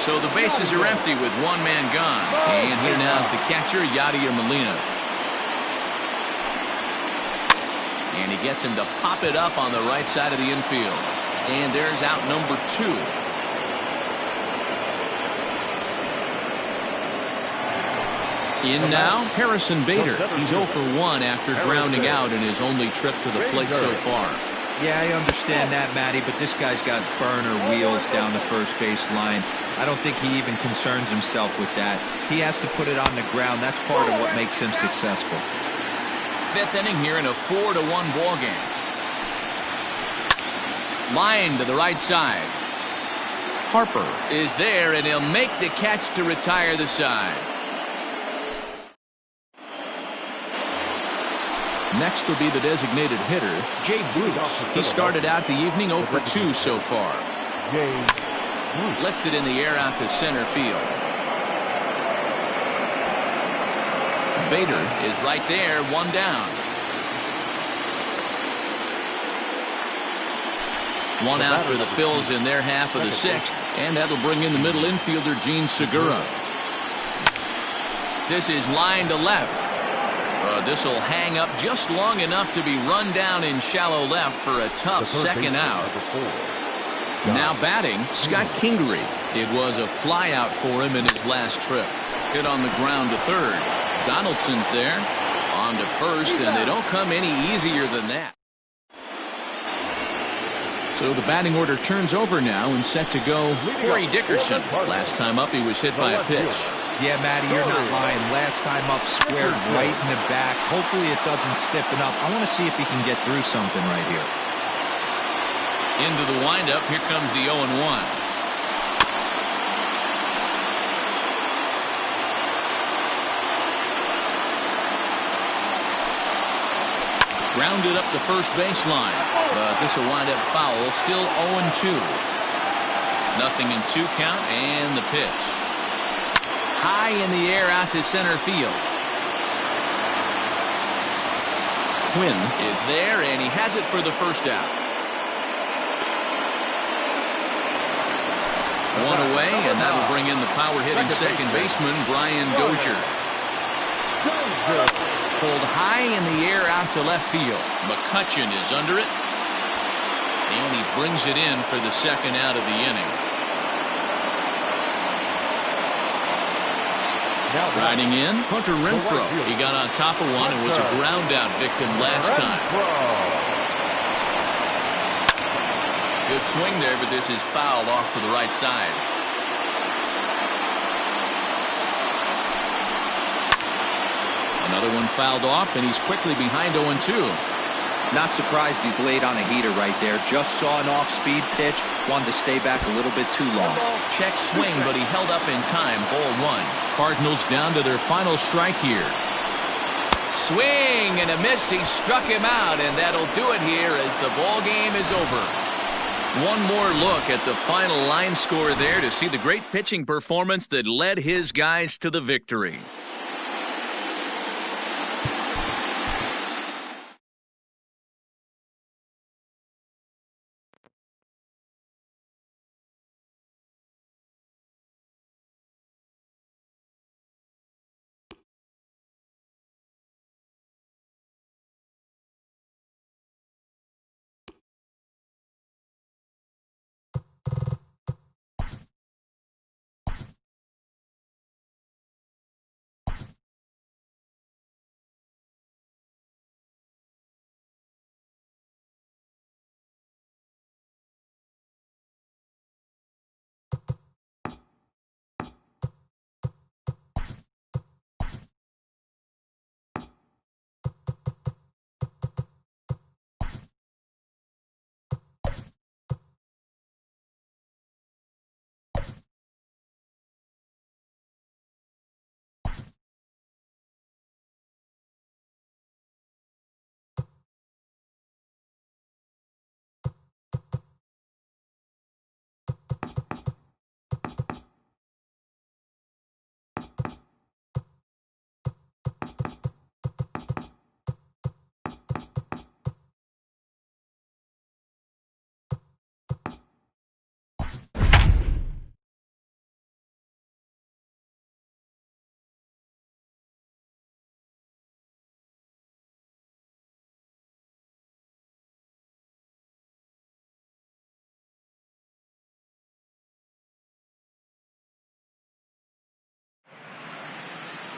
So the bases are empty with one man gone. And here now is the catcher, Yadier Molina. And he gets him to pop it up on the right side of the infield. And there's out number 2. In now, Harrison Bader. He's 0 for 1 after grounding out in his only trip to the plate so far. Yeah, I understand that, Matty, but this guy's got burner wheels down the first base line. I don't think he even concerns himself with that. He has to put it on the ground. That's part of what makes him successful. 5th inning here in a 4-1 ball game. Line to the right side. Harper is there, and he'll make the catch to retire the side. Next will be the designated hitter, Jay Bruce. He started out the evening 0 for 2 so far. Lifted in the air out to center field. Bader is right there, 1 down. 1 out for the Phils in their half of the 6th, and that'll bring in the middle infielder, Gene Segura. This is line to left. This will hang up just long enough to be run down in shallow left for a tough second out. Now batting, Scott Kingery. It was a fly out for him in his last trip. Hit on the ground to third. Donaldson's there. On to first, and they don't come any easier than that. So the batting order turns over now and set to go Corey Dickerson. Last time up, he was hit by a pitch. Yeah, Matty, you're not lying. Last time up, squared right in the back. Hopefully it doesn't stiffen up. I want to see if he can get through something right here. Into the windup. Here comes the 0-1. Grounded up the first baseline. But this will wind up foul. Still 0-2. 0-2 count, and the pitch. High in the air out to center field. Quinn is there, and he has it for the first out. One away, and that'll bring in the power-hitting second baseman, Brian Dozier. Pulled high in the air out to left field. McCutchen is under it, and he brings it in for the second out of the inning. Striding in, Hunter Renfroe. He got on top of one and was a ground-out victim last time. Good swing there, but this is fouled off to the right side. Another one fouled off, and he's quickly behind 0-2. Not surprised he's laid on a heater right there. Just saw an off-speed pitch. Wanted to stay back a little bit too long. Check swing, but he held up in time. Ball one. Cardinals down to their final strike here. Swing and a miss. He struck him out, and that'll do it here as the ball game is over. One more look at the final line score there to see the great pitching performance that led his guys to the victory.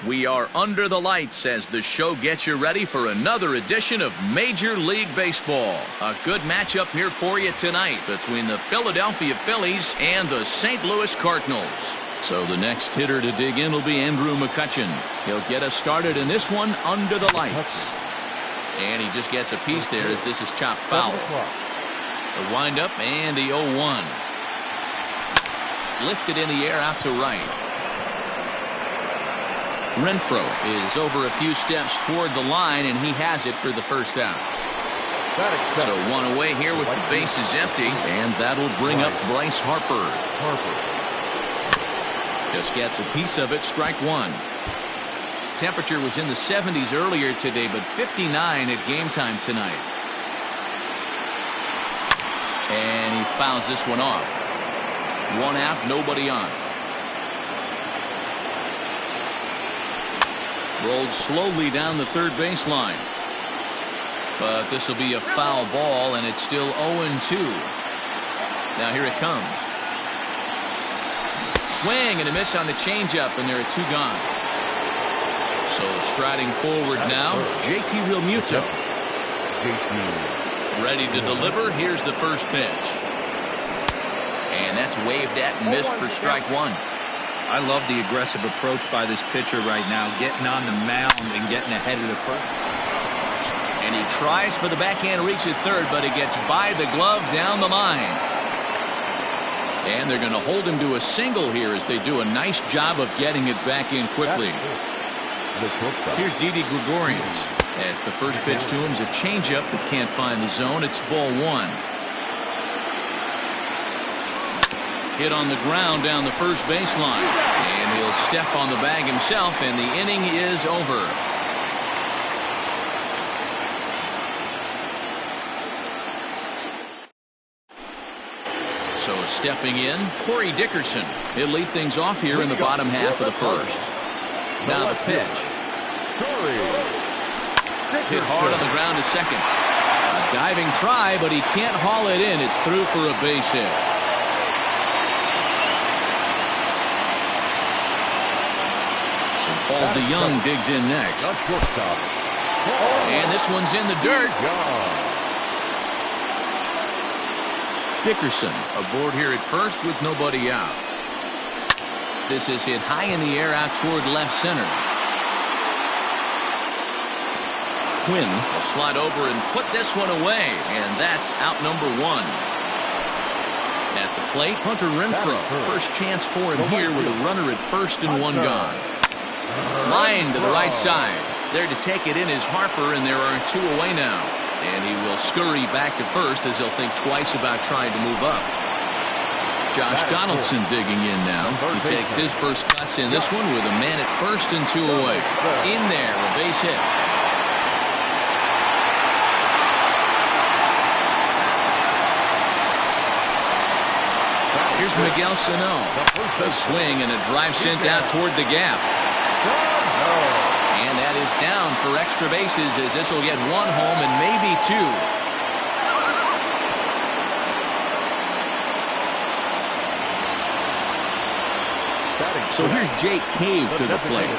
We are under the lights as the show gets you ready for another edition of Major League Baseball. A good matchup here for you tonight between the Philadelphia Phillies and the St. Louis Cardinals. So the next hitter to dig in will be Andrew McCutchen. He'll get us started in this one under the lights. And he just gets a piece there as this is chopped foul. The windup and the 0-1. Lifted in the air out to right. Renfroe is over a few steps toward the line, and he has it for the first out. So one away here with the bases empty, and that'll bring up Bryce Harper. Just gets a piece of it, strike one. Temperature was in the 70s earlier today, but 59 at game time tonight. And he fouls this one off. One out, nobody on. Rolled slowly down the third baseline. But this will be a foul ball, and it's still 0-2. Now here it comes. Swing and a miss on the changeup, and there are two gone. So striding forward now, JT Realmuto. Ready to deliver. Here's the first pitch. And that's waved at and missed for strike one. I love the aggressive approach by this pitcher right now, getting on the mound and getting ahead of the first. And he tries for the backhand reach at third, but it gets by the glove down the line. And they're going to hold him to a single here as they do a nice job of getting it back in quickly. Here's Didi Gregorius. As the first pitch to him is a changeup that can't find the zone. It's ball one. Hit on the ground down the first baseline. And he'll step on the bag himself, and the inning is over. So stepping in, Corey Dickerson. He'll lead things off here in the bottom half of the first. Now the pitch. Hit hard on the ground to second. A diving try, but he can't haul it in. It's through for a base hit. So Paul DeYoung digs in next. And this one's in the dirt. Dickerson aboard here at first with nobody out. This is hit high in the air out toward left center. Quinn will slide over and put this one away, and that's out number one. At the plate, Hunter Renfroe. First chance for him here with a runner at first and one gone. Line to the right side. There to take it in is Harper, and there are two away now. And he will scurry back to first as he'll think twice about trying to move up. Josh Donaldson digging in now. He takes his first cuts in this one with a man at first and two away. In there, a base hit. Here's Miguel Sano. A swing and a drive sent out toward the gap. And that is down for extra bases as this will get one home and maybe two. So here's Jake Cave to the plate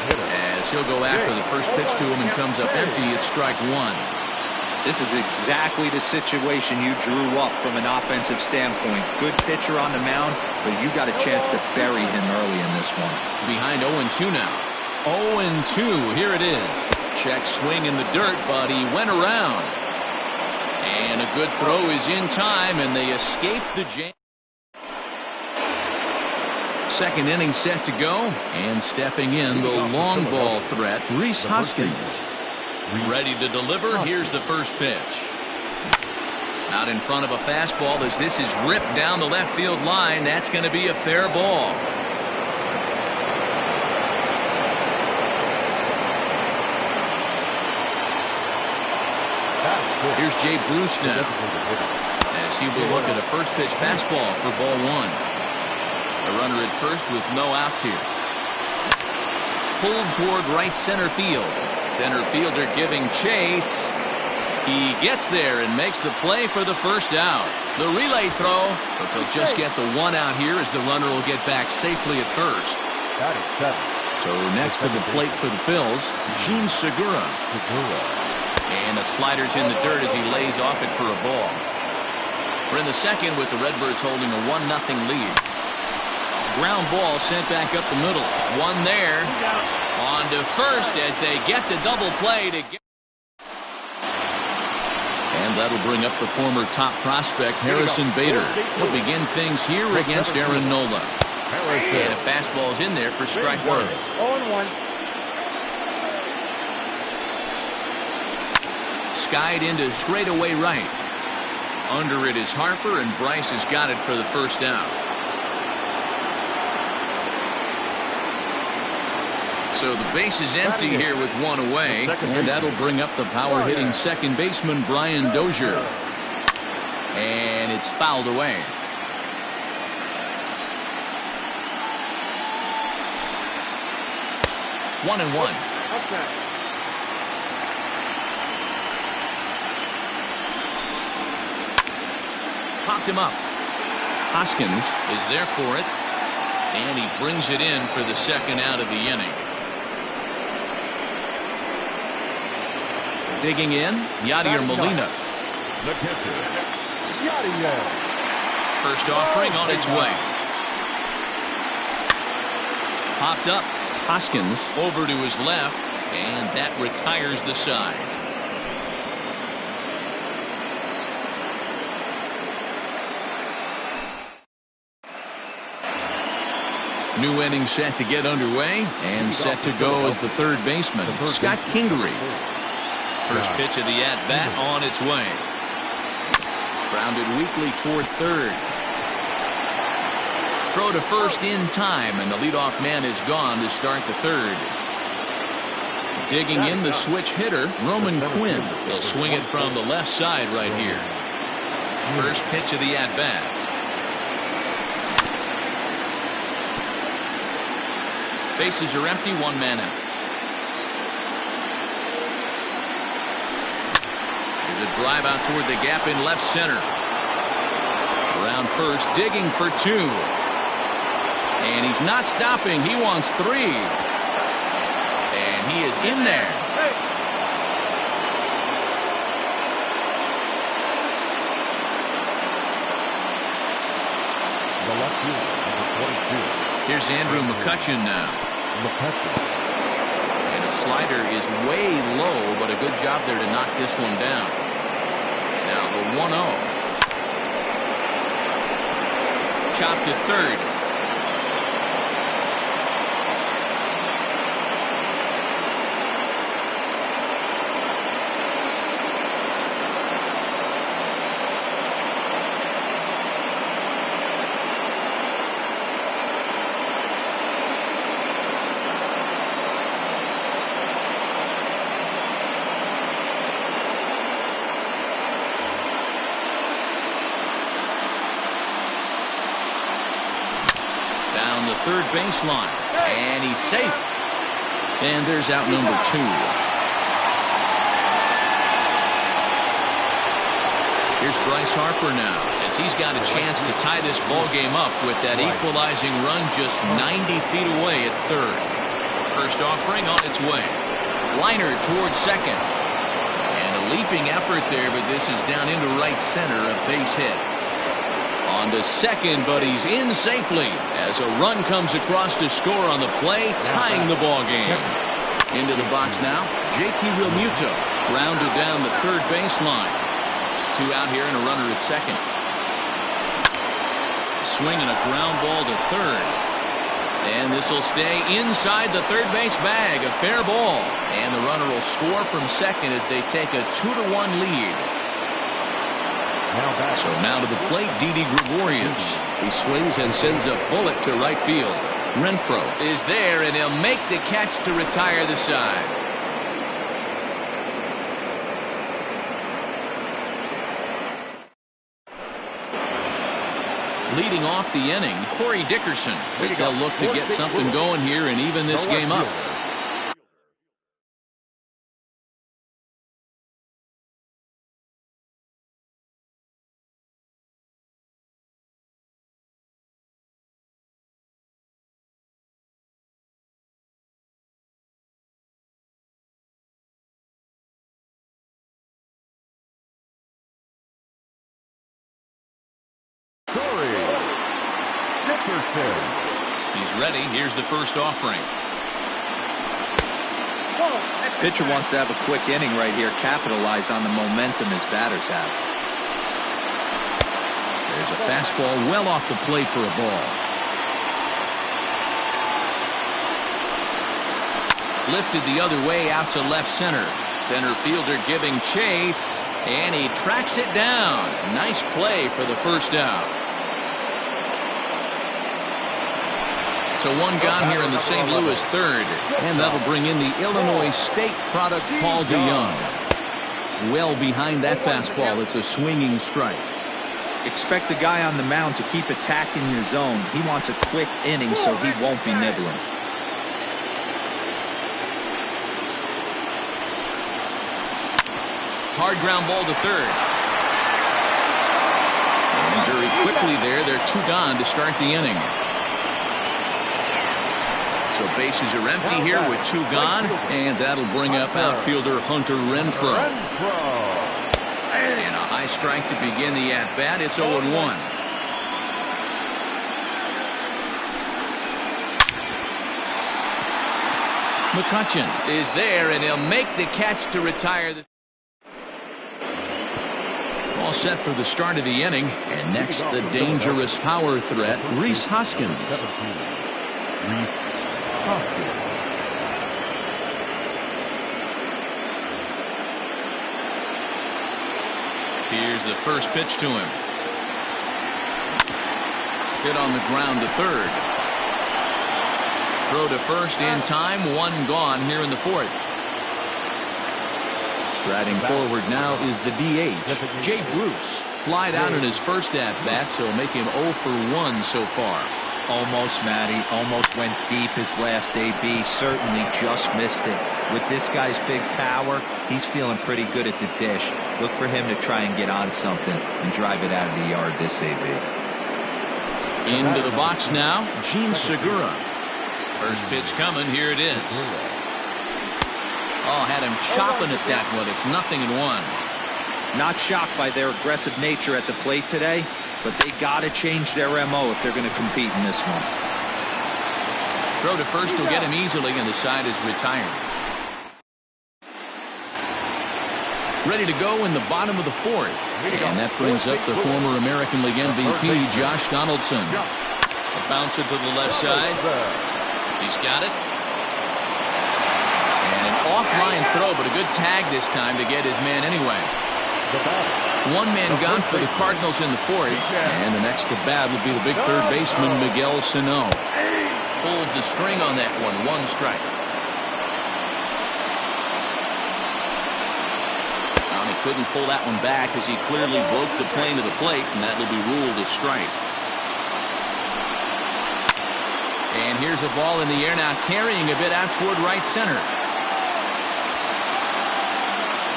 as he'll go after the first pitch to him and comes up empty. It's strike one. This is exactly the situation you drew up from an offensive standpoint. Good pitcher on the mound, but you got a chance to bury him early in this one. Behind 0-2 now. 0-2. Here it is. Check swing in the dirt, but he went around. And a good throw is in time, and they escape the jam. Second inning set to go, and stepping in the long ball threat, Rhys Hoskins. Ready to deliver. Here's the first pitch. Out in front of a fastball as this is ripped down the left field line. That's going to be a fair ball. Here's Jay Bruce now as he will look at a first pitch fastball for ball one. A runner at first with no outs here. Pulled toward right center field. Center fielder giving chase. He gets there and makes the play for the first out. The relay throw, but they'll just get the one out here as the runner will get back safely at first. So next to the plate for the Phils, Gene Segura. And the slider's in the dirt as he lays off it for a ball. We're in the second with the Redbirds holding a 1-0 lead. Ground ball sent back up the middle. One there. On to first as they get the double play to get. And that'll bring up the former top prospect, Harrison Bader. He'll begin things here against Aaron Nola. And a fastball's in there for strike one. 0-1. Skied into straightaway right. Under it is Harper, and Bryce has got it for the first out. So the base is empty here with one away, and that'll bring up the power-hitting second baseman Brian Dozier. And it's fouled away. One and one. Popped him up. Hoskins is there for it, and he brings it in for the second out of the inning. Digging in, Yadier Molina. First offering on its way. Popped up. Hoskins over to his left, and that retires the side. New inning set to get underway, and set to go as the third baseman, Scott Kingery. First pitch of the at-bat on its way. Grounded weakly toward third. Throw to first in time, and the leadoff man is gone to start the third. Digging in the switch hitter, Roman Quinn. He'll swing it from the left side right here. First pitch of the at-bat. Bases are empty, one man out. There's a drive out toward the gap in left center. Around first, digging for two. And he's not stopping. He wants three. And he is in there. The left fielder, number 22. Here's Andrew McCutchen now. McCutchen. And a slider is way low, but a good job there to knock this one down. Now the 1-0. Chopped to third. Down the third baseline, and he's safe. And there's out number two. Here's Bryce Harper now, as he's got a chance to tie this ball game up with that equalizing run just 90 feet away at third. First offering on its way. Liner towards second. And a leaping effort there, but this is down into right center, a base hit. On to second, but he's in safely as a run comes across to score on the play, tying the ball game. Into the box now, JT Realmuto grounded down the third baseline. Two out here and a runner at second. Swinging a ground ball to third. And this will stay inside the third base bag, a fair ball. And the runner will score from second as they take a 2-1 lead. So now to the plate, Didi Gregorius. He swings and sends a bullet to right field. Renfroe is there, and he'll make the catch to retire the side. Leading off the inning, Corey Dickerson, as they'll look to get something going here and even this game up. He's ready. Here's the first offering. Pitcher wants to have a quick inning right here, capitalize on the momentum his batters have. There's a fastball well off the plate for a ball. Lifted the other way out to left center. Center fielder giving chase, and he tracks it down. Nice play for the first out. So one gone here in the St. Louis third, and that'll bring in the Illinois State product, Paul DeYoung. Well behind that fastball, it's a swinging strike. Expect the guy on the mound to keep attacking the zone. He wants a quick inning, so he won't be nibbling. Hard ground ball to third. And very quickly there, they're two gone to start the inning. So bases are empty here with two gone, and that'll bring up outfielder Hunter Renfroe. And a high strike to begin the at-bat. It's 0-1. McCutchen is there, and he'll make the catch to retire the. All set for the start of the inning, and next the dangerous power threat, Rhys Hoskins. Here's the first pitch to him. Hit on the ground to third. Throw to first in time, one gone here in the fourth. Striding forward now is the DH, Jay Bruce. Flied out in his first at-bat, so make him 0 for 1 so far. Almost, Matty. Almost went deep his last AB. Certainly just missed it. With this guy's big power, he's feeling pretty good at the dish. Look for him to try and get on something and drive it out of the yard this AB. Into the box now, Gene Segura. First pitch coming. Here it is. Oh, had him chopping at that one. It's 0-1. Not shocked by their aggressive nature at the plate today, but they got to change their MO if they're going to compete in this one. Throw to first will get him easily, and the side is retired. Ready to go in the bottom of the fourth. And that brings up the former American League MVP, Josh Donaldson. A bounce it to the left side. He's got it. And an offline throw, but a good tag this time to get his man anyway. One man gone for the Cardinals in the fourth. And the next to bat will be the big third baseman, Miguel Sano. Pulls the string on that one. 1 strike. He couldn't pull that one back as he clearly broke the plane of the plate, and that will be ruled a strike. And here's a ball in the air now, carrying a bit out toward right center.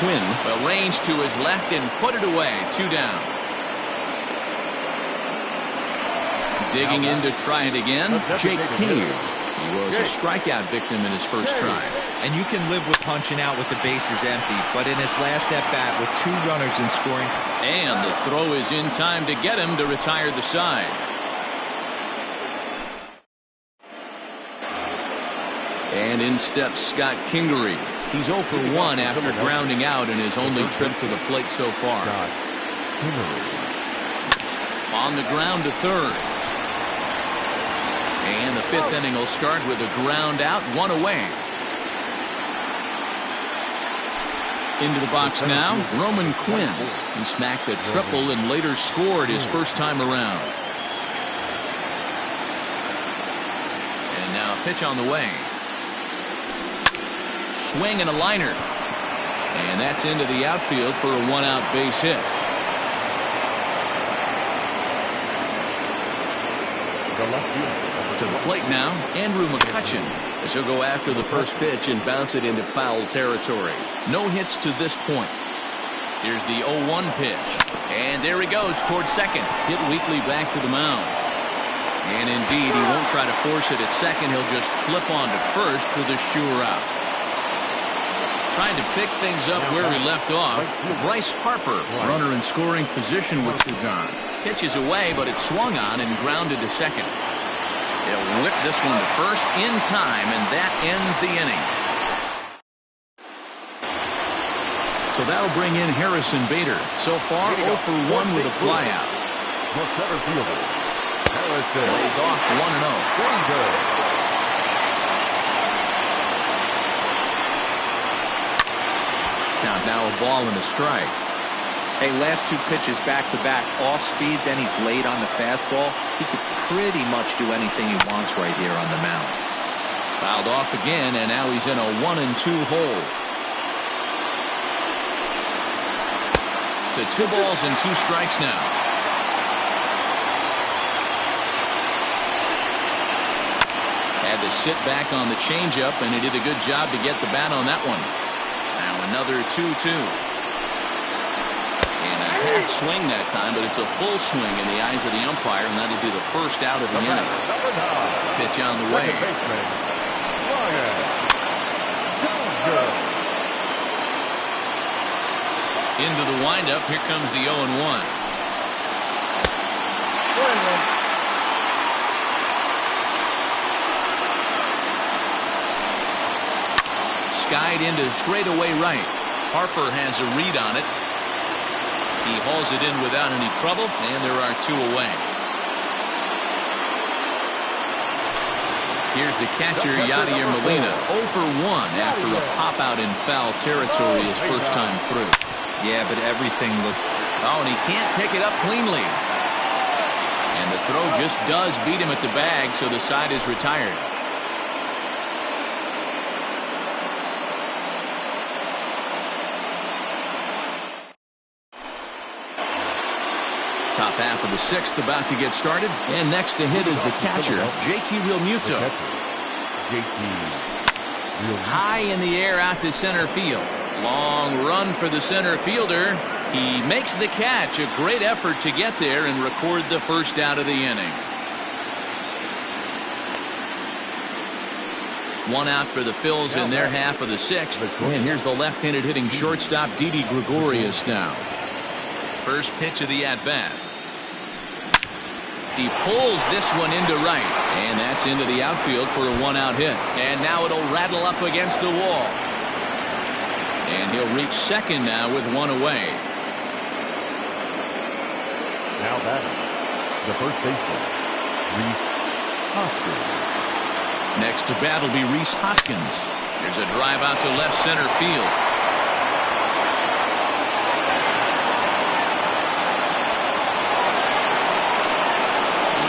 Quinn arranged to his left and put it away. 2 down. Digging in to try it again, Jake Cave. He was a strikeout victim in his first try. And you can live with punching out with the bases empty, but in his last at-bat with 2 runners in scoring. And the throw is in time to get him to retire the side. And in steps Scott Kingery. He's 0 for 1 after grounding out in his only trip to the plate so far. On the ground to third. And the 5th inning will start with a ground out, 1 away. Into the box now, Roman Quinn. He smacked a triple and later scored his first time around. And now a pitch on the way. Swing and a liner. And that's into the outfield for a 1-out base hit. To the plate now, Andrew McCutchen, as he'll go after the first pitch and bounce it into foul territory. No hits to this point. Here's the 0-1 pitch. And there he goes towards second. Hit weakly back to the mound. And indeed, he won't try to force it at second. He'll just flip on to first for the sure out. Trying to pick things up where he left off. Bryce Harper, runner in scoring position with 2 gone. Pitches away, but it's swung on and grounded to second. They'll whip this one to first in time, and that ends the inning. So that'll bring in Harrison Bader. So far, 0 for 1 with a flyout. Lays off 1-0. Count now a ball and a strike. Hey, last 2 pitches back-to-back, off speed, then he's laid on the fastball. He could pretty much do anything he wants right here on the mound. Fouled off again, and now he's in a 1-2 hole. To 2 balls and 2 strikes now. Had to sit back on the changeup, and he did a good job to get the bat on that one. Now another 2-2. And a half swing that time, but it's a full swing in the eyes of the umpire, and that'll be the first out of the inning. Pitch on the way. Into the windup. Here comes the 0-1. Skied into straightaway right. Harper has a read on it. He hauls it in without any trouble, and there are 2 away. Here's the catcher, Yadier Molina, 0 for 1 after a pop-out in foul territory his first time through. Yeah, but everything looked... Oh, and he can't pick it up cleanly. And the throw just does beat him at the bag, so the side is retired. Top half of the sixth about to get started. And next to hit is the catcher, JT Realmuto. High in the air out to center field. Long run for the center fielder. He makes the catch. A great effort to get there and record the first out of the inning. One out for the Phils in their half of the sixth. And here's the left-handed hitting shortstop, Didi Gregorius now. First pitch of the at-bat. He pulls this one into right. And that's into the outfield for a one-out hit. And now it'll rattle up against the wall. And he'll reach second now with one away. Now batting, the first baseman, Rhys Hoskins. Next to bat will be Rhys Hoskins. There's a drive out to left center field.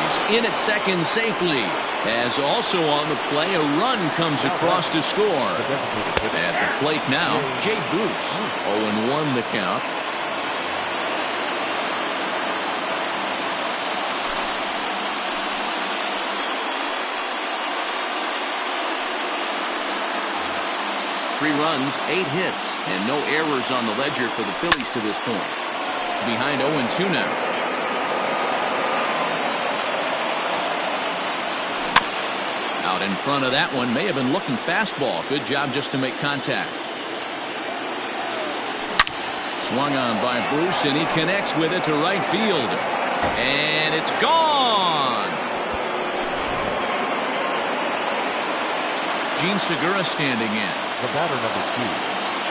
He's in at second safely. As also on the play, a run comes across to score. At the plate now, Jay Bruce. 0-1 the count. Three runs, 8 hits, and no errors on the ledger for the Phillies to this point. Behind 0-2 now. Out in front of that one, may have been looking fastball. Good job just to make contact. Swung on by Bruce, and he connects with it to right field. And it's gone! Gene Segura standing in. The batter number 2,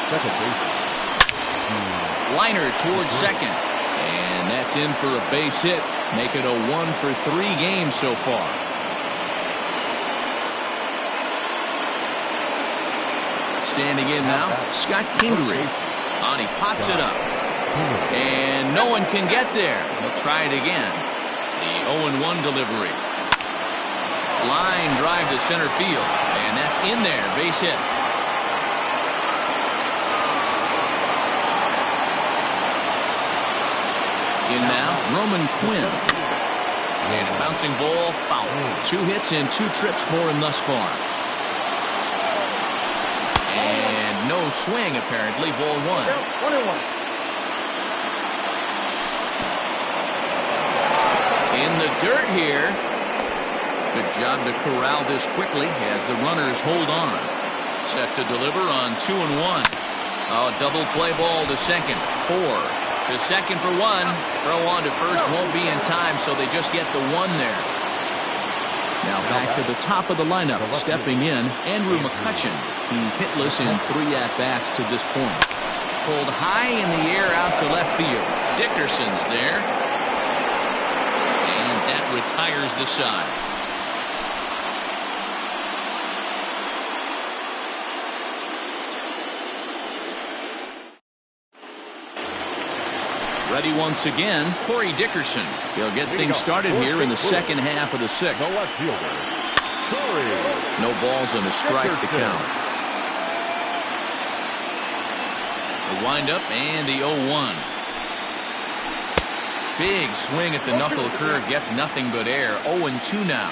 second baseman. Liner towards second. And that's in for a base hit. Make it a 1-for-3 game so far. Standing in now, Scott Kingery. On, he pops it up. And no one can get there. He'll try it again. The 0-1 delivery. Line drive to center field. And that's in there. Base hit. In now, Roman Quinn. And a bouncing ball, foul. 2 hits and 2 trips for him thus far. And no swing, apparently. Ball 1. 1-1. In the dirt here. Good job to corral this quickly as the runners hold on. Set to deliver on 2-1. Oh, double play ball to second. 4. To second for 1. Throw on to first won't be in time, so they just get the 1 there. Now back to the top of the lineup. Stepping in, Andrew McCutchen. He's hitless in 3 at-bats to this point. Pulled high in the air out to left field. Dickerson's there. And that retires the side. Ready once again, Corey Dickerson. He'll get things started here in the second half of the sixth. The left fielder, Corey. No balls and a strike to count. The windup and the 0-1. Big swing at the knuckle curve, gets nothing but air. 0-2 now.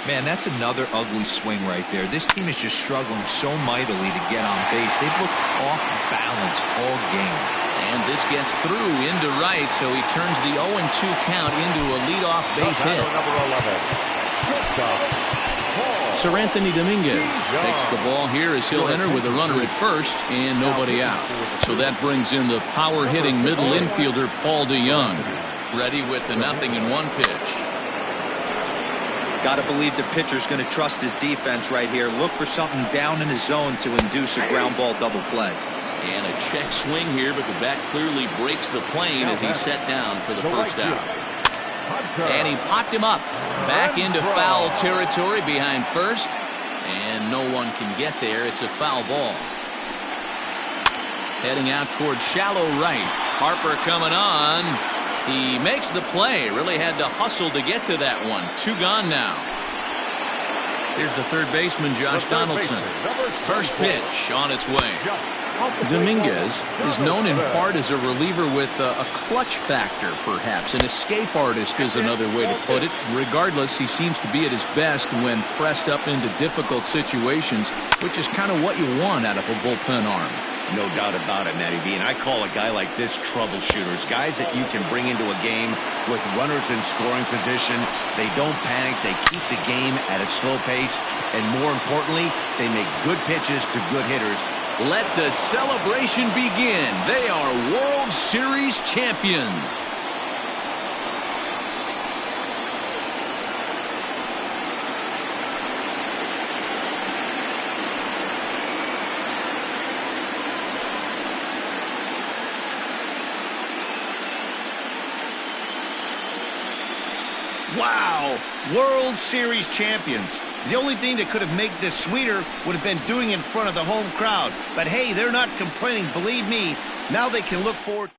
Man, that's another ugly swing right there. This team is just struggling so mightily to get on base. They've looked off balance all game. And this gets through into right, so he turns the 0-2 count into a leadoff base hit. Number 11. Sir Anthony Dominguez takes the ball here as he'll enter with a runner at first and nobody out. So that brings in the power-hitting middle infielder Paul DeYoung. Ready with the 0-1 pitch. Got to believe the pitcher's going to trust his defense right here. Look for something down in his zone to induce a ground ball double play. And a check swing here, but the bat clearly breaks the plane as he's set down for the first out. And he popped him up. Back into foul territory behind first. And no one can get there. It's a foul ball. Heading out towards shallow right. Harper coming on. He makes the play. Really had to hustle to get to that one. 2 gone now. Here's the third baseman, Josh Donaldson. First pitch on its way. Dominguez is known in part as a reliever with a clutch factor, perhaps. An escape artist is another way to put it. Regardless, he seems to be at his best when pressed up into difficult situations, which is kind of what you want out of a bullpen arm. No doubt about it, Matty B. And I call a guy like this troubleshooters. Guys that you can bring into a game with runners in scoring position. They don't panic. They keep the game at a slow pace. And more importantly, they make good pitches to good hitters. Let the celebration begin. They are World Series champions. Wow, World Series champions. The only thing that could have made this sweeter would have been doing it in front of the home crowd. But hey, they're not complaining, believe me. Now they can look forward.